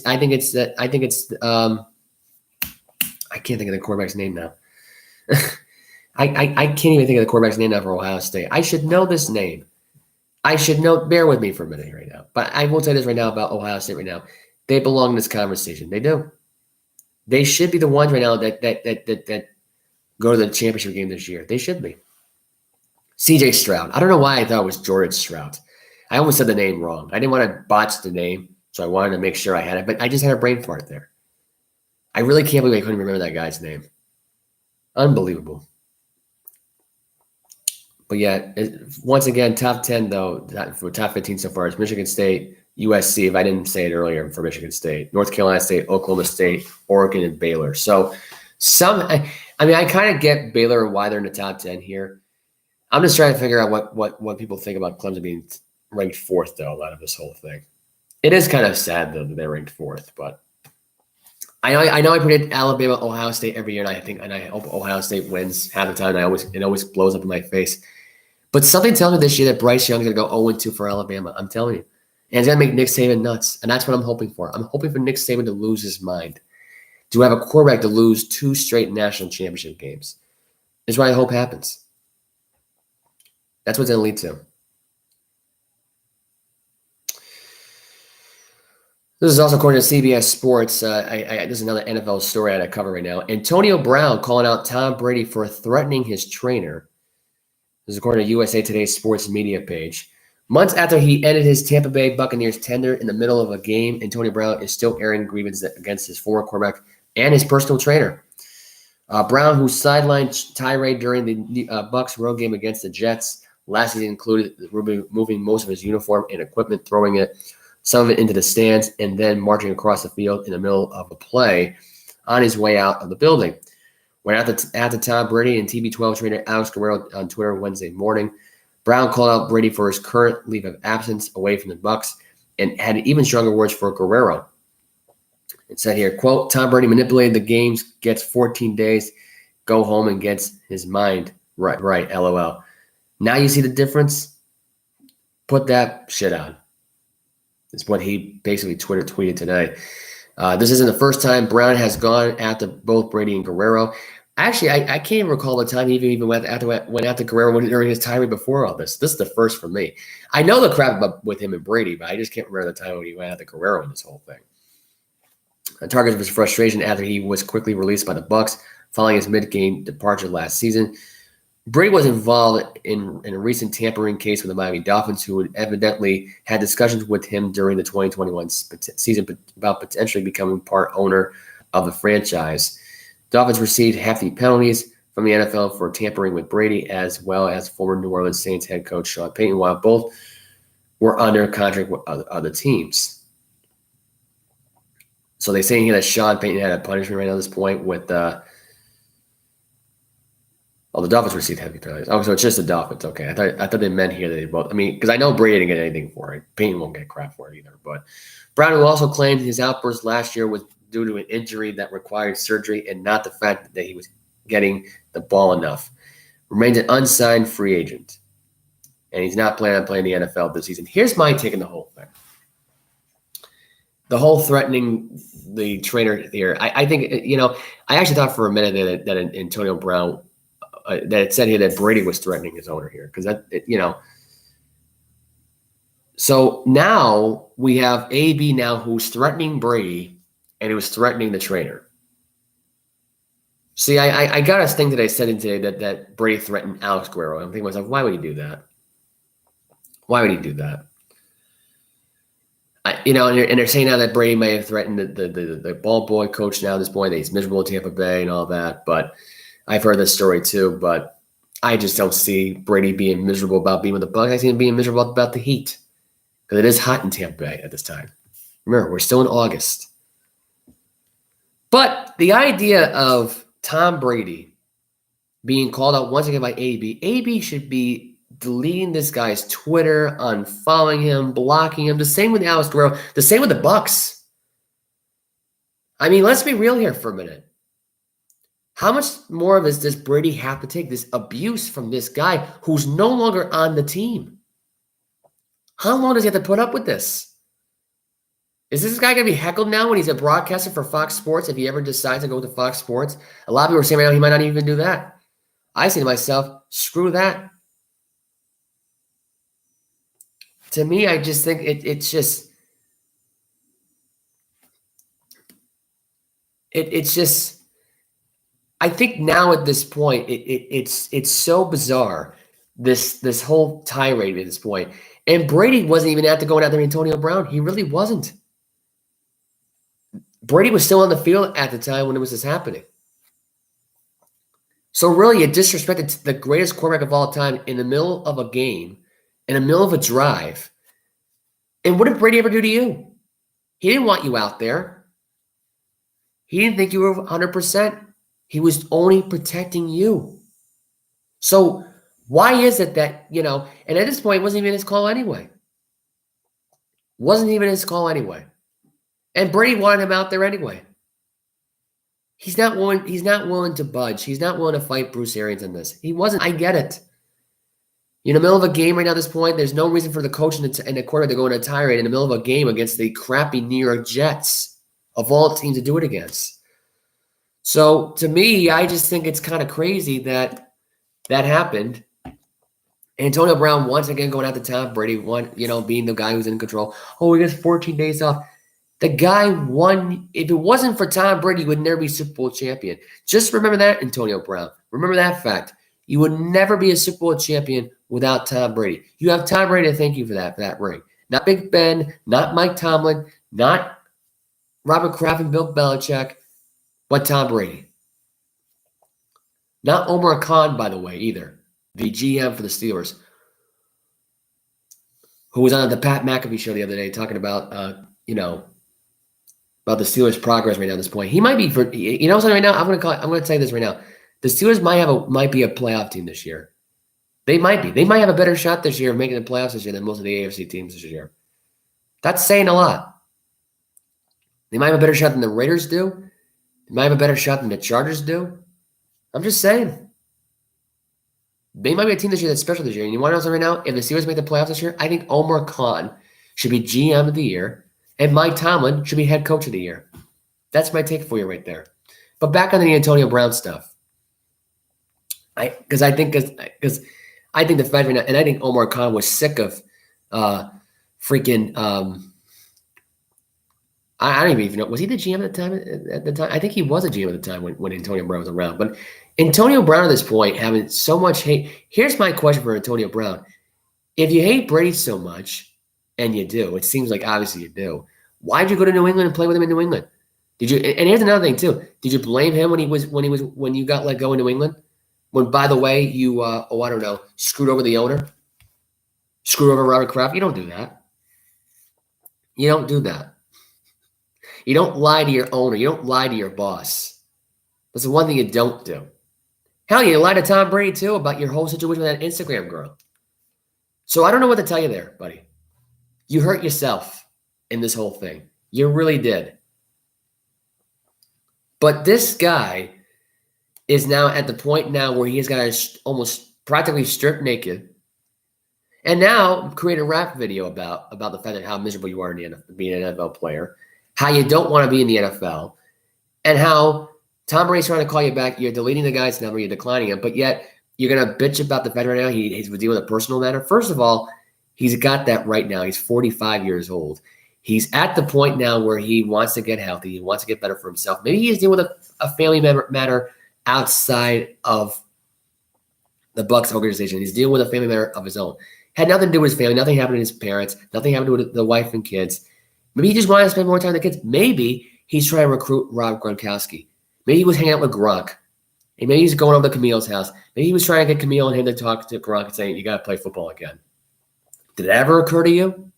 of the quarterback's name now. I can't even think of the quarterback's name now for Ohio State. I should know this name. I should know. Bear with me for a minute right now. But I will tell you this right now about Ohio State right now. They belong in this conversation. They do. They should be the ones right now that go to the championship game this year. They should be. CJ Stroud. I don't know why I thought it was Jordan Stroud. I almost said the name wrong. I didn't want to botch the name, so I wanted to make sure I had it. But I just had a brain fart there. I really can't believe I couldn't remember that guy's name. Unbelievable. But yeah, once again, top 10, though, for top 15 so far is Michigan State, USC, if I didn't say it earlier, for Michigan State, North Carolina State, Oklahoma State, Oregon, and Baylor. So I kind of get Baylor and why they're in the top 10 here. I'm just trying to figure out what people think about Clemson being ranked 4th, though, out of this whole thing. It is kind of sad, though, that they're ranked 4th, but I know I predict Alabama, Ohio State every year, and I hope Ohio State wins half the time. And it always blows up in my face. But something tells me this year that Bryce Young is going to go 0-2 for Alabama. I'm telling you. And it's going to make Nick Saban nuts. And that's what I'm hoping for. I'm hoping for Nick Saban to lose his mind. To have a quarterback to lose 2 straight national championship games. Is what I hope happens. That's what's going to lead to. This is also according to CBS Sports. This is another NFL story I cover right now. Antonio Brown calling out Tom Brady for threatening his trainer. This is according to USA Today's sports media page. Months after he ended his Tampa Bay Buccaneers tenure in the middle of a game, Antonio Brown is still airing grievances against his former quarterback and his personal trainer. Brown, who sidelined tirade during the Bucs road game against the Jets last season, included moving most of his uniform and equipment, throwing some of it into the stands, and then marching across the field in the middle of a play on his way out of the building. When after Tom Brady and TB12 trainer Alex Guerrero on Twitter Wednesday morning, Brown called out Brady for his current leave of absence away from the Bucs and had even stronger words for Guerrero. It said here, quote, Tom Brady manipulated the games, gets 14 days, go home and gets his mind right, LOL. Now you see the difference? Put that shit on. Is what he basically tweeted today. This isn't the first time Brown has gone after both Brady and Guerrero. Actually, I can't even recall the time he even went after Guerrero during his tirade before all this. This is the first for me. I know the crap with him and Brady, but I just can't remember the time when he went after Guerrero in this whole thing. A target of his frustration after he was quickly released by the Bucs following his mid-game departure last season. Brady was involved in a recent tampering case with the Miami Dolphins, who had evidently had discussions with him during the 2021 season about potentially becoming part owner of the franchise. Dolphins received hefty penalties from the NFL for tampering with Brady, as well as former New Orleans Saints head coach Sean Payton, while both were under contract with other teams. So they're saying here that Sean Payton had a punishment right now at this point with the Dolphins received heavy penalties. Oh, so it's just the Dolphins. Okay. I thought they meant here that they both, because I know Brady didn't get anything for it. Payton won't get crap for it either. But Brown, who also claimed his outburst last year was due to an injury that required surgery and not the fact that he was getting the ball enough, remains an unsigned free agent. And he's not planning on playing the NFL this season. Here's my take on the whole thing. The whole threatening the trainer here, I think, I actually thought for a minute that Antonio Brown, that it said here that Brady was threatening his owner here. Because so now we have AB now who's threatening Brady and who's threatening the trainer. See, I got this thing that I said in today that Brady threatened Alex Guerrero. I'm thinking to myself, why would he do that? Why would he do that? And they're saying now that Brady may have threatened the ball boy coach now at this point, that he's miserable at Tampa Bay and all that. But I've heard this story too, but I just don't see Brady being miserable about being with the Bucs. I see him being miserable about the heat, because it is hot in Tampa Bay at this time. Remember, we're still in August. But the idea of Tom Brady being called out once again by AB should be deleting this guy's Twitter, unfollowing him, blocking him. The same with Alex Guerrero. The same with the Bucs. I mean, let's be real here for a minute. How much more of this does Brady have to take, this abuse from this guy who's no longer on the team? How long does he have to put up with this? Is this guy going to be heckled now when he's a broadcaster for Fox Sports, if he ever decides to go to Fox Sports? A lot of people are saying right now he might not even do that. I say to myself, screw that. To me, I just think it's just I think now at this point it's so bizarre, this whole tirade at this point. And Brady wasn't even after going after Antonio Brown. He really wasn't. Brady was still on the field at the time when it was this happening. So really, you disrespected the greatest quarterback of all time in the middle of a game, in the middle of a drive. And what did Brady ever do to you? He didn't want you out there. He didn't think you were 100%. He was only protecting you. So why is it that, and at this point, it wasn't even his call anyway. Wasn't even his call anyway. And Brady wanted him out there anyway. He's not willing to budge. He's not willing to fight Bruce Arians in this. He wasn't. I get it. You're in the middle of a game right now at this point. There's no reason for the coach and the quarterback to go in a tirade in the middle of a game against the crappy New York Jets, of all teams to do it against. So to me, I just think it's kind of crazy that happened. Antonio Brown once again going out to Tom Brady, being the guy who's in control. Oh, he gets 14 days off. The guy won. If it wasn't for Tom Brady, he would never be Super Bowl champion. Just remember that, Antonio Brown. Remember that fact. You would never be a Super Bowl champion without Tom Brady. You have Tom Brady to thank you for that ring. Not Big Ben, not Mike Tomlin, not Robert Kraft and Bill Belichick, but Tom Brady. Not Omar Khan, by the way, either. The GM for the Steelers, who was on the Pat McAfee show the other day talking about, about the Steelers' progress right now at this point. He might be something right now. I'm going to tell you this right now. The Steelers might be a playoff team this year. They might be. They might have a better shot this year of making the playoffs this year than most of the AFC teams this year. That's saying a lot. They might have a better shot than the Raiders do. They might have a better shot than the Chargers do. I'm just saying. They might be a team this year that's special this year. And you want to know something right now? If the Steelers make the playoffs this year, I think Omar Khan should be GM of the year, and Mike Tomlin should be head coach of the year. That's my take for you right there. But back on the Antonio Brown stuff, because I think the Fed right now, and I think Omar Khan was sick of freaking. I don't even know. Was he the GM at the time? I think he was a GM at the time when Antonio Brown was around. But Antonio Brown at this point having so much hate. Here's my question for Antonio Brown. If you hate Brady so much, and you do, it seems like obviously you do, why'd you go to New England and play with him in New England? Did you? And here's another thing too. Did you blame him when you got let go in New England? When, by the way, you screwed over the owner, screwed over Robert Kraft? You don't do that. You don't do that. You don't lie to your owner. You don't lie to your boss. That's the one thing you don't do. Hell, you lied to Tom Brady, too, about your whole situation with that Instagram girl. So I don't know what to tell you there, buddy. You hurt yourself in this whole thing. You really did. But this guy is now at the point now where he has got to almost practically strip naked and now create a rap video about the fact that how miserable you are in the NFL, being an NFL player, how you don't want to be in the NFL, and how Tom Brady's trying to call you back. You're deleting the guy's number, you're declining him, but yet you're going to bitch about the fact right now he's dealing with a personal matter. First of all, he's got that right now. He's 45 years old. He's at the point now where he wants to get healthy. He wants to get better for himself. Maybe he's dealing with a family matter outside of the Bucs organization. He's dealing with a family matter of his own. Had nothing to do with his family. Nothing happened to his parents. Nothing happened to the wife and kids. Maybe he just wanted to spend more time with the kids. Maybe he's trying to recruit Rob Gronkowski. Maybe he was hanging out with Gronk. And maybe he's going over to Camille's house. Maybe he was trying to get Camille and him to talk to Gronk and saying, you got to play football again. Did that ever occur to you?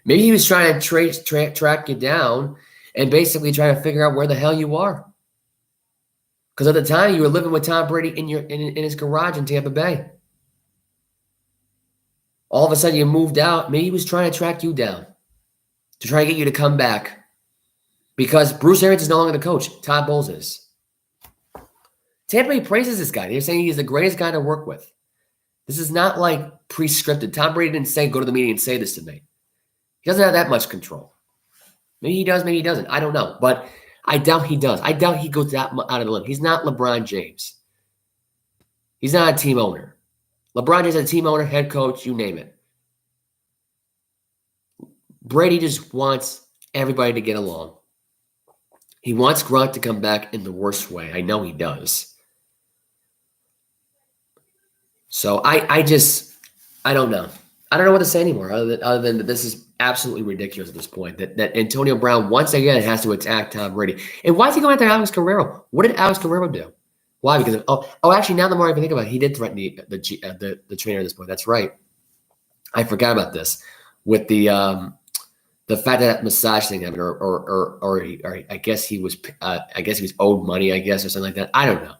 Maybe he was trying to track you down and basically try to figure out where the hell you are. Because at the time, you were living with Tom Brady in his garage in Tampa Bay. All of a sudden, you moved out. Maybe he was trying to track you down to try to get you to come back. Because Bruce Arians is no longer the coach. Todd Bowles is. Tampa Bay praises this guy. They're saying he's the greatest guy to work with. This is not like pre-scripted. Tom Brady didn't say, go to the meeting and say this to me. He doesn't have that much control. Maybe he does, maybe he doesn't. I don't know. But I doubt he does. I doubt he goes that out of the limb. He's not LeBron James. He's not a team owner. LeBron James is a team owner, head coach, you name it. Brady just wants everybody to get along. He wants Gronk to come back in the worst way. I know he does. So I don't know. I don't know what to say anymore other than that this is absolutely ridiculous at this point. That Antonio Brown, once again, has to attack Tom Brady. And why is he going after Alex Guerrero? What did Alex Guerrero do? Why? Because actually, now the more I think about it, he did threaten the trainer at this point. That's right. I forgot about this with the fact that massage thing happened, or I guess he was owed money, I guess, or something like that. I don't know.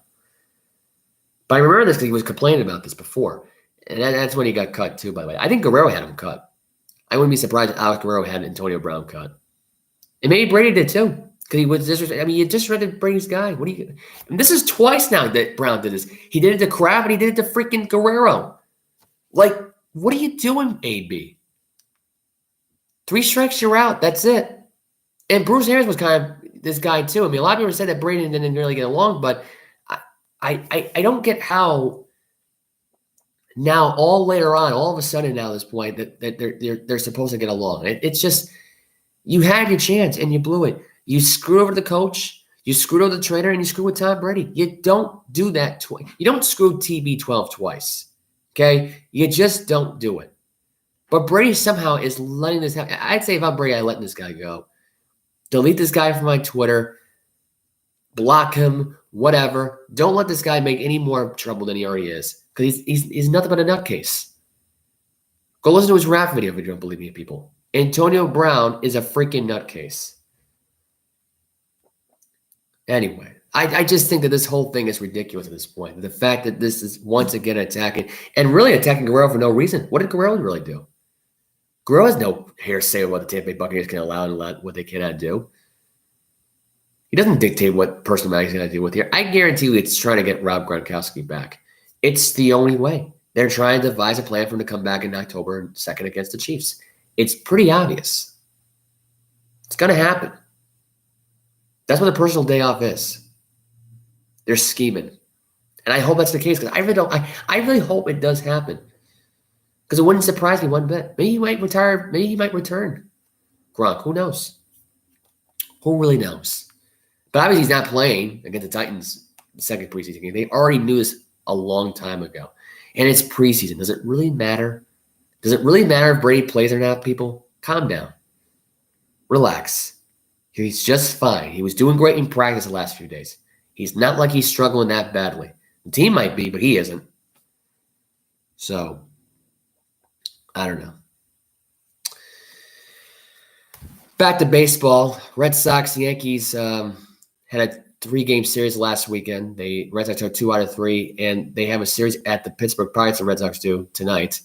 But I remember this because he was complaining about this before. And that's when he got cut, too, by the way. I think Guerrero had him cut. I wouldn't be surprised if Alex Guerrero had Antonio Brown cut. And maybe Brady did, too. Because he was you disrespected Brady's guy. What do you? And this is twice now that Brown did this. He did it to Kraft and he did it to freaking Guerrero. Like, what are you doing, AB? 3 strikes, you're out. That's it. And Bruce Arians was kind of this guy, too. I mean, a lot of people said that Brady didn't really get along, but I don't get how now all later on, all of a sudden now at this point that they're supposed to get along. It's just you had your chance and you blew it. You screwed over the coach, you screwed over the trainer, and you screwed with Tom Brady. You don't do that twice. You don't screw TB12 twice. Okay? You just don't do it. But Brady somehow is letting this happen. I'd say if I'm Brady, I'm letting this guy go. Delete this guy from my Twitter. Block him, whatever. Don't let this guy make any more trouble than he already is. Because he's nothing but a nutcase. Go listen to his rap video if you don't believe me, people. Antonio Brown is a freaking nutcase. Anyway, I just think that this whole thing is ridiculous at this point. The fact that this is once again attacking, and really attacking Guerrero for no reason. What did Guerrero really do? Guerrero has no hearsay what the Tampa Bay Buccaneers can allow and what they cannot do. He doesn't dictate what personal matter he's going to deal with here. I guarantee you it's trying to get Rob Gronkowski back. It's the only way. They're trying to devise a plan for him to come back in October 2nd against the Chiefs. It's pretty obvious. It's going to happen. That's what a personal day off is. They're scheming. And I hope that's the case because I really hope it does happen. Because it wouldn't surprise me one bit. Maybe he might retire. Maybe he might return. Gronk, who knows? Who really knows? But obviously he's not playing against the Titans the second preseason game. They already knew this a long time ago. And it's preseason. Does it really matter? Does it really matter if Brady plays or not, people? Calm down. Relax. He's just fine. He was doing great in practice the last few days. He's not like he's struggling that badly. The team might be, but he isn't. So, I don't know. Back to baseball. Red Sox, Yankees had a 3-game series last weekend. The Red Sox took 2 out of 3, and they have a series at the Pittsburgh Pirates. The Red Sox do tonight.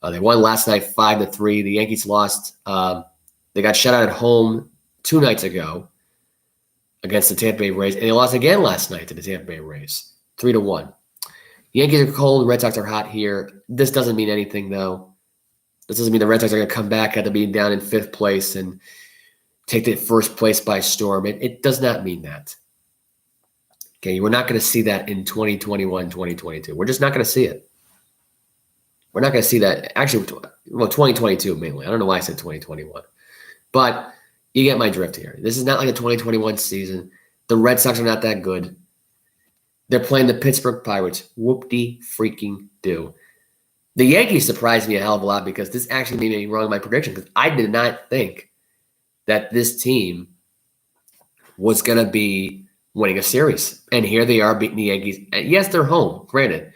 They won last night 5-3. The Yankees lost. They got shut out at home 2 nights ago against the Tampa Bay Rays, and they lost again last night to the Tampa Bay Rays, 3-1. The Yankees are cold. The Red Sox are hot here. This doesn't mean anything, though. This doesn't mean the Red Sox are going to come back after being down in 5th place and take the first place by storm. It does not mean that. Okay, we're not going to see that in 2021, 2022. We're just not going to see it. We're not going to see that. Actually, well, 2022 mainly. I don't know why I said 2021. But you get my drift here. This is not like a 2021 season. The Red Sox are not that good. They're playing the Pittsburgh Pirates. Whoop-de-freaking-do. The Yankees surprised me a hell of a lot because this actually made me wrong in my prediction because I did not think that this team was going to be winning a series. And here they are beating the Yankees. And yes, they're home, granted.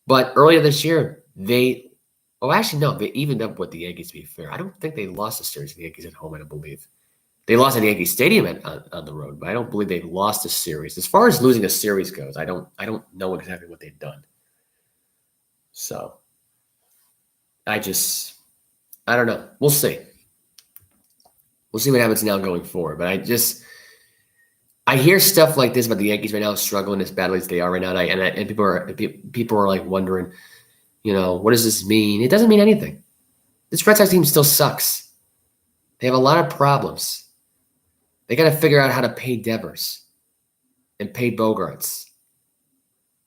But earlier this year, they evened up with the Yankees, to be fair. I don't think they lost a series to the Yankees at home, I don't believe. They lost at Yankee Stadium on the road, but I don't believe they lost a series. As far as losing a series goes, I don't know exactly what they've done. So I don't know. We'll see. We'll see what happens now going forward. But I hear stuff like this about the Yankees right now struggling as badly as they are right now, and people are like wondering, what does this mean? It doesn't mean anything. This Red Sox team still sucks. They have a lot of problems. They got to figure out how to pay Devers and pay Bogarts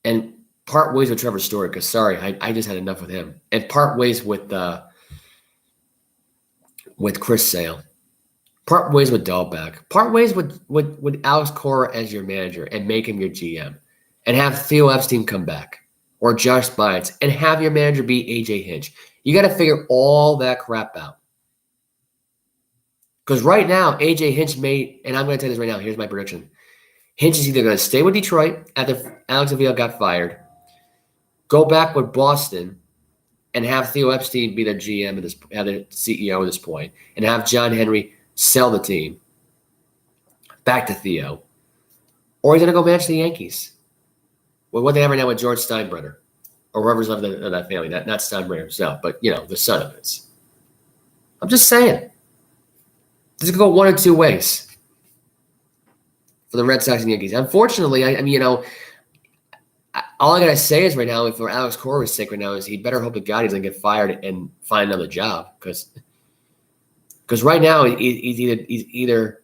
and part ways with Trevor Story because, sorry, I just had enough with him. And part ways with Chris Sale. Part ways with Dahlbeck. Part ways with Alex Cora as your manager and make him your GM. And have Theo Epstein come back or Josh Bynes and have your manager be A.J. Hinch. You got to figure all that crap out. Because right now, A.J. Hinch and I'm going to tell you this right now, here's my prediction. Hinch is either going to stay with Detroit after Alex Avila got fired, go back with Boston, and have Theo Epstein be the GM the CEO at this point, and have John Henry sell the team back to Theo. Or he's going to go manage the Yankees. With what they have right now with George Steinbrenner, or whoever's left of that family, not Steinbrenner himself, but, the son of it. I'm just saying. This could go one or two ways for the Red Sox and Yankees. Unfortunately, all I got to say is right now, if for Alex Cora's sake right now, is he better hope to God he's going to get fired and find another job because right now he's either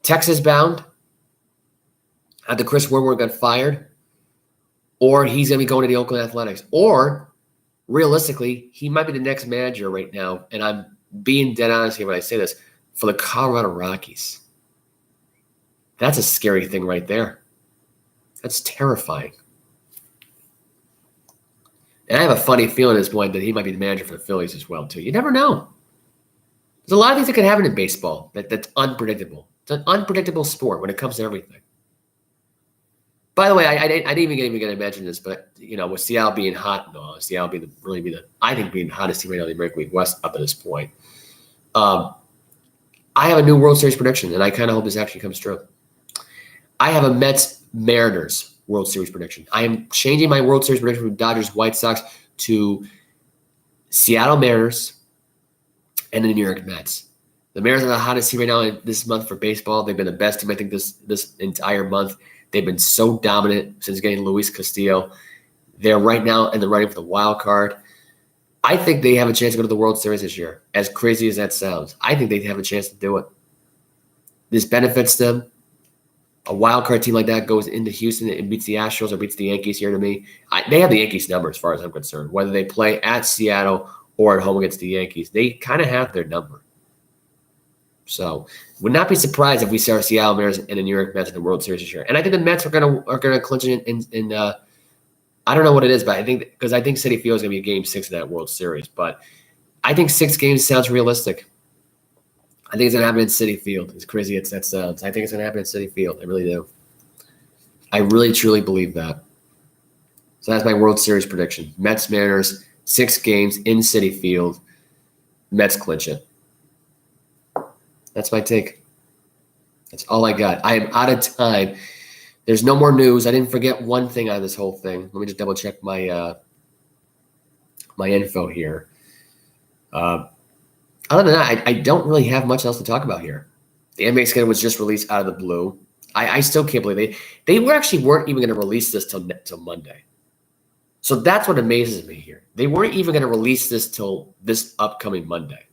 Texas bound after Chris Woodward got fired, or he's going to be going to the Oakland Athletics, or realistically, he might be the next manager right now. And I'm being dead honest here when I say this. For the Colorado Rockies. That's a scary thing right there. That's terrifying. And I have a funny feeling at this point that he might be the manager for the Phillies as well, too. You never know. There's a lot of things that can happen in baseball that's unpredictable. It's an unpredictable sport when it comes to everything. By the way, I didn't even get to mention this, but with Seattle being hot and all, Seattle being the hottest team right now in the American League West up to this point. I have a new World Series prediction, and I kind of hope this actually comes true. I have a Mets-Mariners World Series prediction. I am changing my World Series prediction from Dodgers-White Sox to Seattle Mariners and the New York Mets. The Mariners are the hottest team right now this month for baseball. They've been the best team, I think, this entire month. They've been so dominant since getting Luis Castillo. They're right now in the running for the wild card. I think they have a chance to go to the World Series this year, as crazy as that sounds. I think they have a chance to do it. This benefits them. A wild card team like that goes into Houston and beats the Astros or beats the Yankees here to me. They have the Yankees number as far as I'm concerned. Whether they play at Seattle or at home against the Yankees, they kind of have their number. So, would not be surprised if we see our Seattle Mariners and the New York Mets in the World Series this year. And I think the Mets are gonna clinch it in I don't know what it is, but I think Citi Field is gonna be Game 6 of that World Series. But I think 6 games sounds realistic. I think it's gonna happen in Citi Field. As crazy as that sounds, I think it's gonna happen in Citi Field. I really do. I really truly believe that. So that's my World Series prediction: Mets Mariners, 6 games in Citi Field. Mets clinch it. That's my take. That's all I got. I am out of time. There's no more news. I didn't forget one thing out of this whole thing. Let me just double check my my info here. Other than that, I don't really have much else to talk about here. The NBA schedule was just released out of the blue. I still can't believe they weren't even going to release this till Monday. So that's what amazes me here. They weren't even going to release this till this upcoming Monday.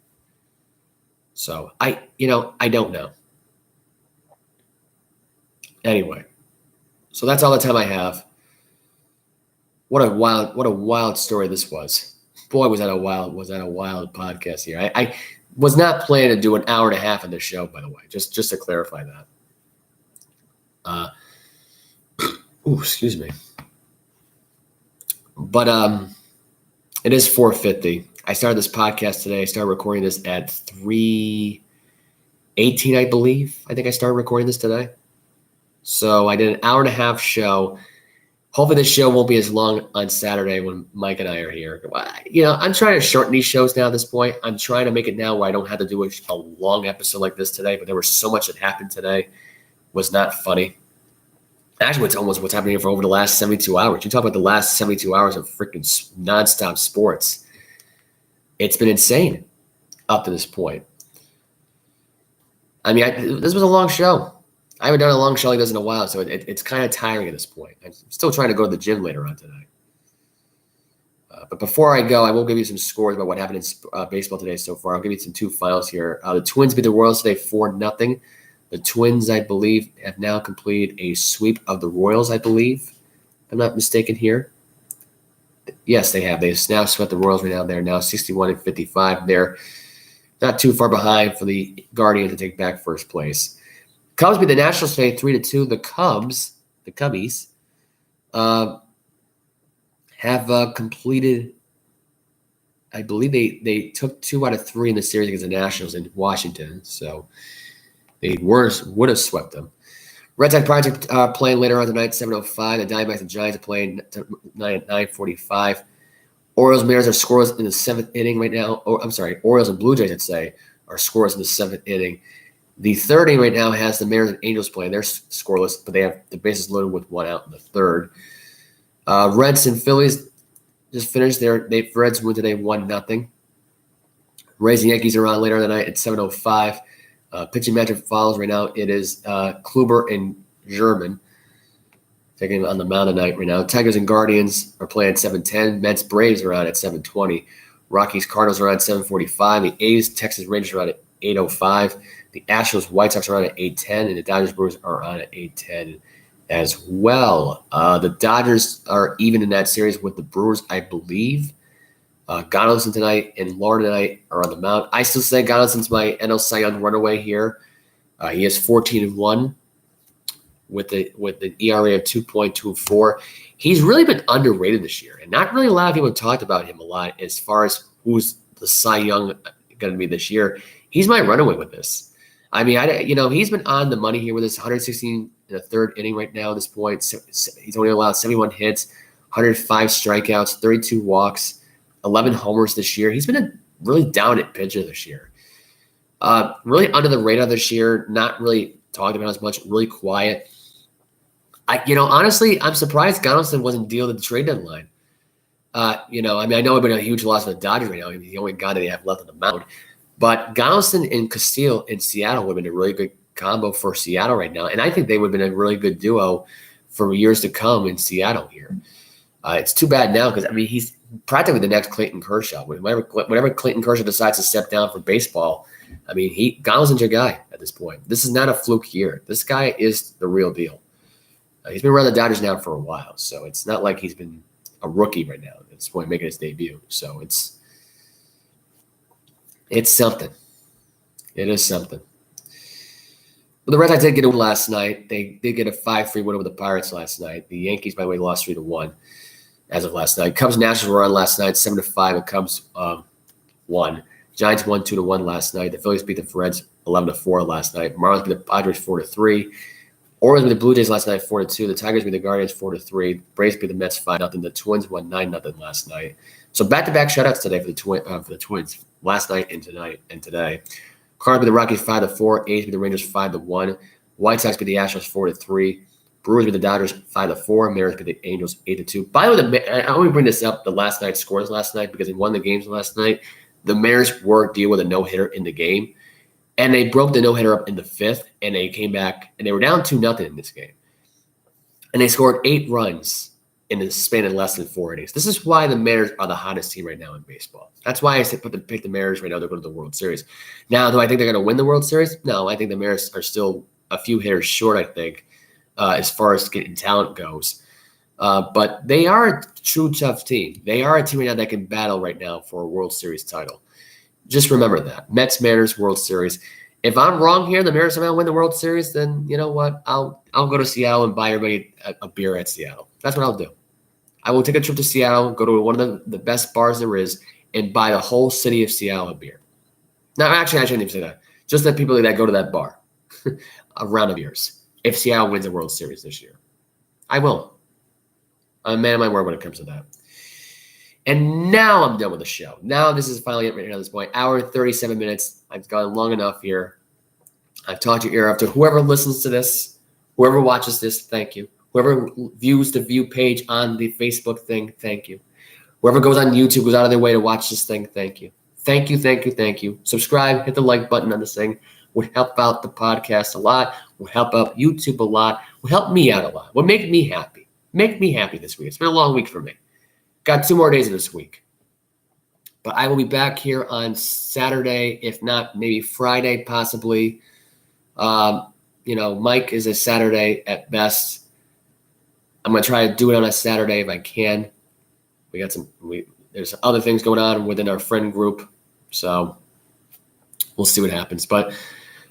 So I don't know. Anyway, so that's all the time I have. What a wild story this was. Boy, was that a wild podcast here. I was not planning to do an hour and a half on this show, by the way, just to clarify that. Excuse me. But it is 4:50. I started this podcast today. I started recording this at 3:18, I believe. I think I started recording this today. So I did an hour and a half show. Hopefully this show won't be as long on Saturday when Mike and I are here. I'm trying to shorten these shows now at this point. I'm trying to make it now where I don't have to do a long episode like this today, but there was so much that happened today. It was not funny. Actually, it's almost what's happening here for over the last 72 hours. You talk about the last 72 hours of freaking nonstop sports. It's been insane up to this point. I mean, this was a long show. I haven't done a long show like this in a while, so it's kind of tiring at this point. I'm still trying to go to the gym later on today. But before I go, I will give you some scores about what happened in baseball today so far. I'll give you some 2 finals here. The Twins beat the Royals today 4-0. The Twins, I believe, have now completed a sweep of the Royals, I believe. If I'm not mistaken here. Yes, they have. They've now swept the Royals right now. They're now 61-55. They're not too far behind for the Guardians to take back first place. Cubs beat the Nationals today 3-2. The Cubbies, have completed. I believe they took 2 out of 3 in the series against the Nationals in Washington, so they would have swept them. Red Sox Pirates are playing later on tonight, 7:05. The Diamondbacks and Giants are playing at 9:45. Orioles and Mariners are scoreless in the 7th inning right now. Orioles and Blue Jays, I'd say, are scoreless in the 7th inning. The 3rd inning right now has the Mariners and Angels playing. They're scoreless, but they have the bases loaded with 1 out in the 3rd. Reds and Phillies just finished their Reds win today 1-0. Rays and Yankees are on later tonight at 7:05. Pitching matchup follows right now. It is Kluber and German taking on the mound tonight right now. Tigers and Guardians are playing at 7:10. Mets Braves are on at 7:20. Rockies Cardinals are on at 7:45. The A's Texas Rangers are on at 8:05. The Astros White Sox are on at 8:10, and the Dodgers Brewers are on at 8:10 as well. The Dodgers are even in that series with the Brewers, I believe. Donaldson tonight and Lauren tonight are on the mound. I still say Donaldson's my NL Cy Young runaway here. He is 14-1. with the ERA of 2.24. He's really been underrated this year, and not really a lot of people talked about him a lot as far as who's the Cy Young going to be this year. He's my runaway with this. I mean, he's been on the money here with this 116 in the third inning right now at this point. So he's only allowed 71 hits, 105 strikeouts, 32 walks, 11 homers this year. He's been a really dominant pitcher this year. Really under the radar this year, not really talked about as much, really quiet. Honestly, I'm surprised Donaldson wasn't dealt at the trade deadline. I know it's been a huge loss for the Dodgers right now. He's the only guy that they have left on the mound. But Donaldson and Castillo in Seattle would have been a really good combo for Seattle right now. And I think they would have been a really good duo for years to come in Seattle here. It's too bad now because, he's practically the next Clayton Kershaw. Whenever Clayton Kershaw decides to step down from baseball, Donaldson's your guy at this point. This is not a fluke year. This guy is the real deal. He's been around the Dodgers now for a while, so it's not like he's been a rookie right now at this point making his debut. So it's something. It is something. But the Red Sox did get a win last night. They did get a 5-3 win over the Pirates last night. The Yankees, by the way, lost 3-1 as of last night. Cubs Nationals were on last night, 7-5. The Cubs won. Giants won 2-1 last night. The Phillies beat the Reds 11-4 last night. Marlins beat the Padres 4-3. Orioles beat the Blue Jays last night 4-2. The Tigers beat the Guardians 4-3. Braves beat the Mets 5-0. The Twins won 9-0 last night. So back-to-back shutouts today for the Twins. Last night and tonight and today. Cardinals beat the Rockies 5-4. A's beat the Rangers 5-1. White Sox beat the Astros 4-3. Brewers beat the Dodgers 5-4. Mariners beat the Angels 8-2. By the way, I only bring this up the last night's scores last night because they won the games last night. The Mariners were dealing with a no-hitter in the game, and they broke the no-hitter up in the fifth, and they came back, and they were down 2-0 in this game. And they scored 8 runs in the span of less than 4 innings. This is why the Mariners are the hottest team right now in baseball. That's why I said pick the Mariners right now to go to the World Series. Now, do I think they're going to win the World Series? No, I think the Mariners are still a few hitters short, I think, as far as getting talent goes. But they are a true tough team. They are a team right now that can battle right now for a World Series title. Just remember that. Mets, Mariners, World Series. If I'm wrong here, the Mariners are going to win the World Series, then you know what? I'll go to Seattle and buy everybody a beer at Seattle. That's what I'll do. I will take a trip to Seattle, go to one of the best bars there is, and buy the whole city of Seattle a beer. Now, actually, I shouldn't even say that. Just the people that go to that bar, a round of beers. If Seattle wins the World Series this year, I will. I'm a man of my word when it comes to that. And now I'm done with the show. Now this is finally it right now at this point. Hour 37 minutes. I've gone long enough here. I've talked your ear up to whoever listens to this, whoever watches this, thank you. Whoever views the view page on the Facebook thing, thank you. Whoever goes on YouTube, goes out of their way to watch this thing, thank you. Thank you, thank you, thank you. Subscribe, hit the like button on this thing. Would help out the podcast a lot. Would help out YouTube a lot. Would help me out a lot. Would make me happy. Make me happy this week. It's been a long week for me. Got 2 more days of this week. But I will be back here on Saturday, if not maybe Friday, possibly. Mike is a Saturday at best. I'm going to try to do it on a Saturday if I can. There's other things going on within our friend group. So we'll see what happens. But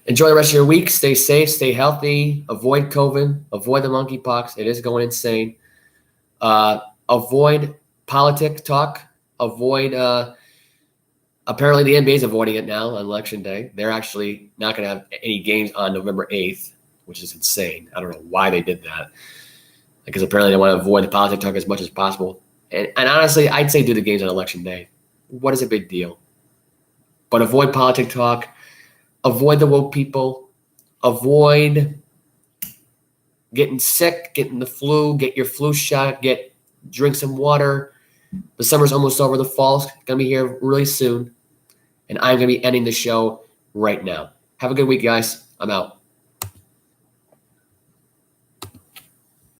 enjoy the rest of your week. Stay safe. Stay healthy. Avoid COVID. Avoid the monkeypox. It is going insane. Avoid politic talk. Avoid apparently the NBA is avoiding it now on Election Day. They're actually not going to have any games on November 8th, which is insane. I don't know why they did that. Because apparently they want to avoid the politic talk as much as possible. And honestly, I'd say do the games on Election Day. What is a big deal? But avoid politic talk. Avoid the woke people. Avoid getting sick, getting the flu, get your flu shot, drink some water. The summer's almost over. The fall's going to be here really soon. And I'm going to be ending the show right now. Have a good week, guys. I'm out.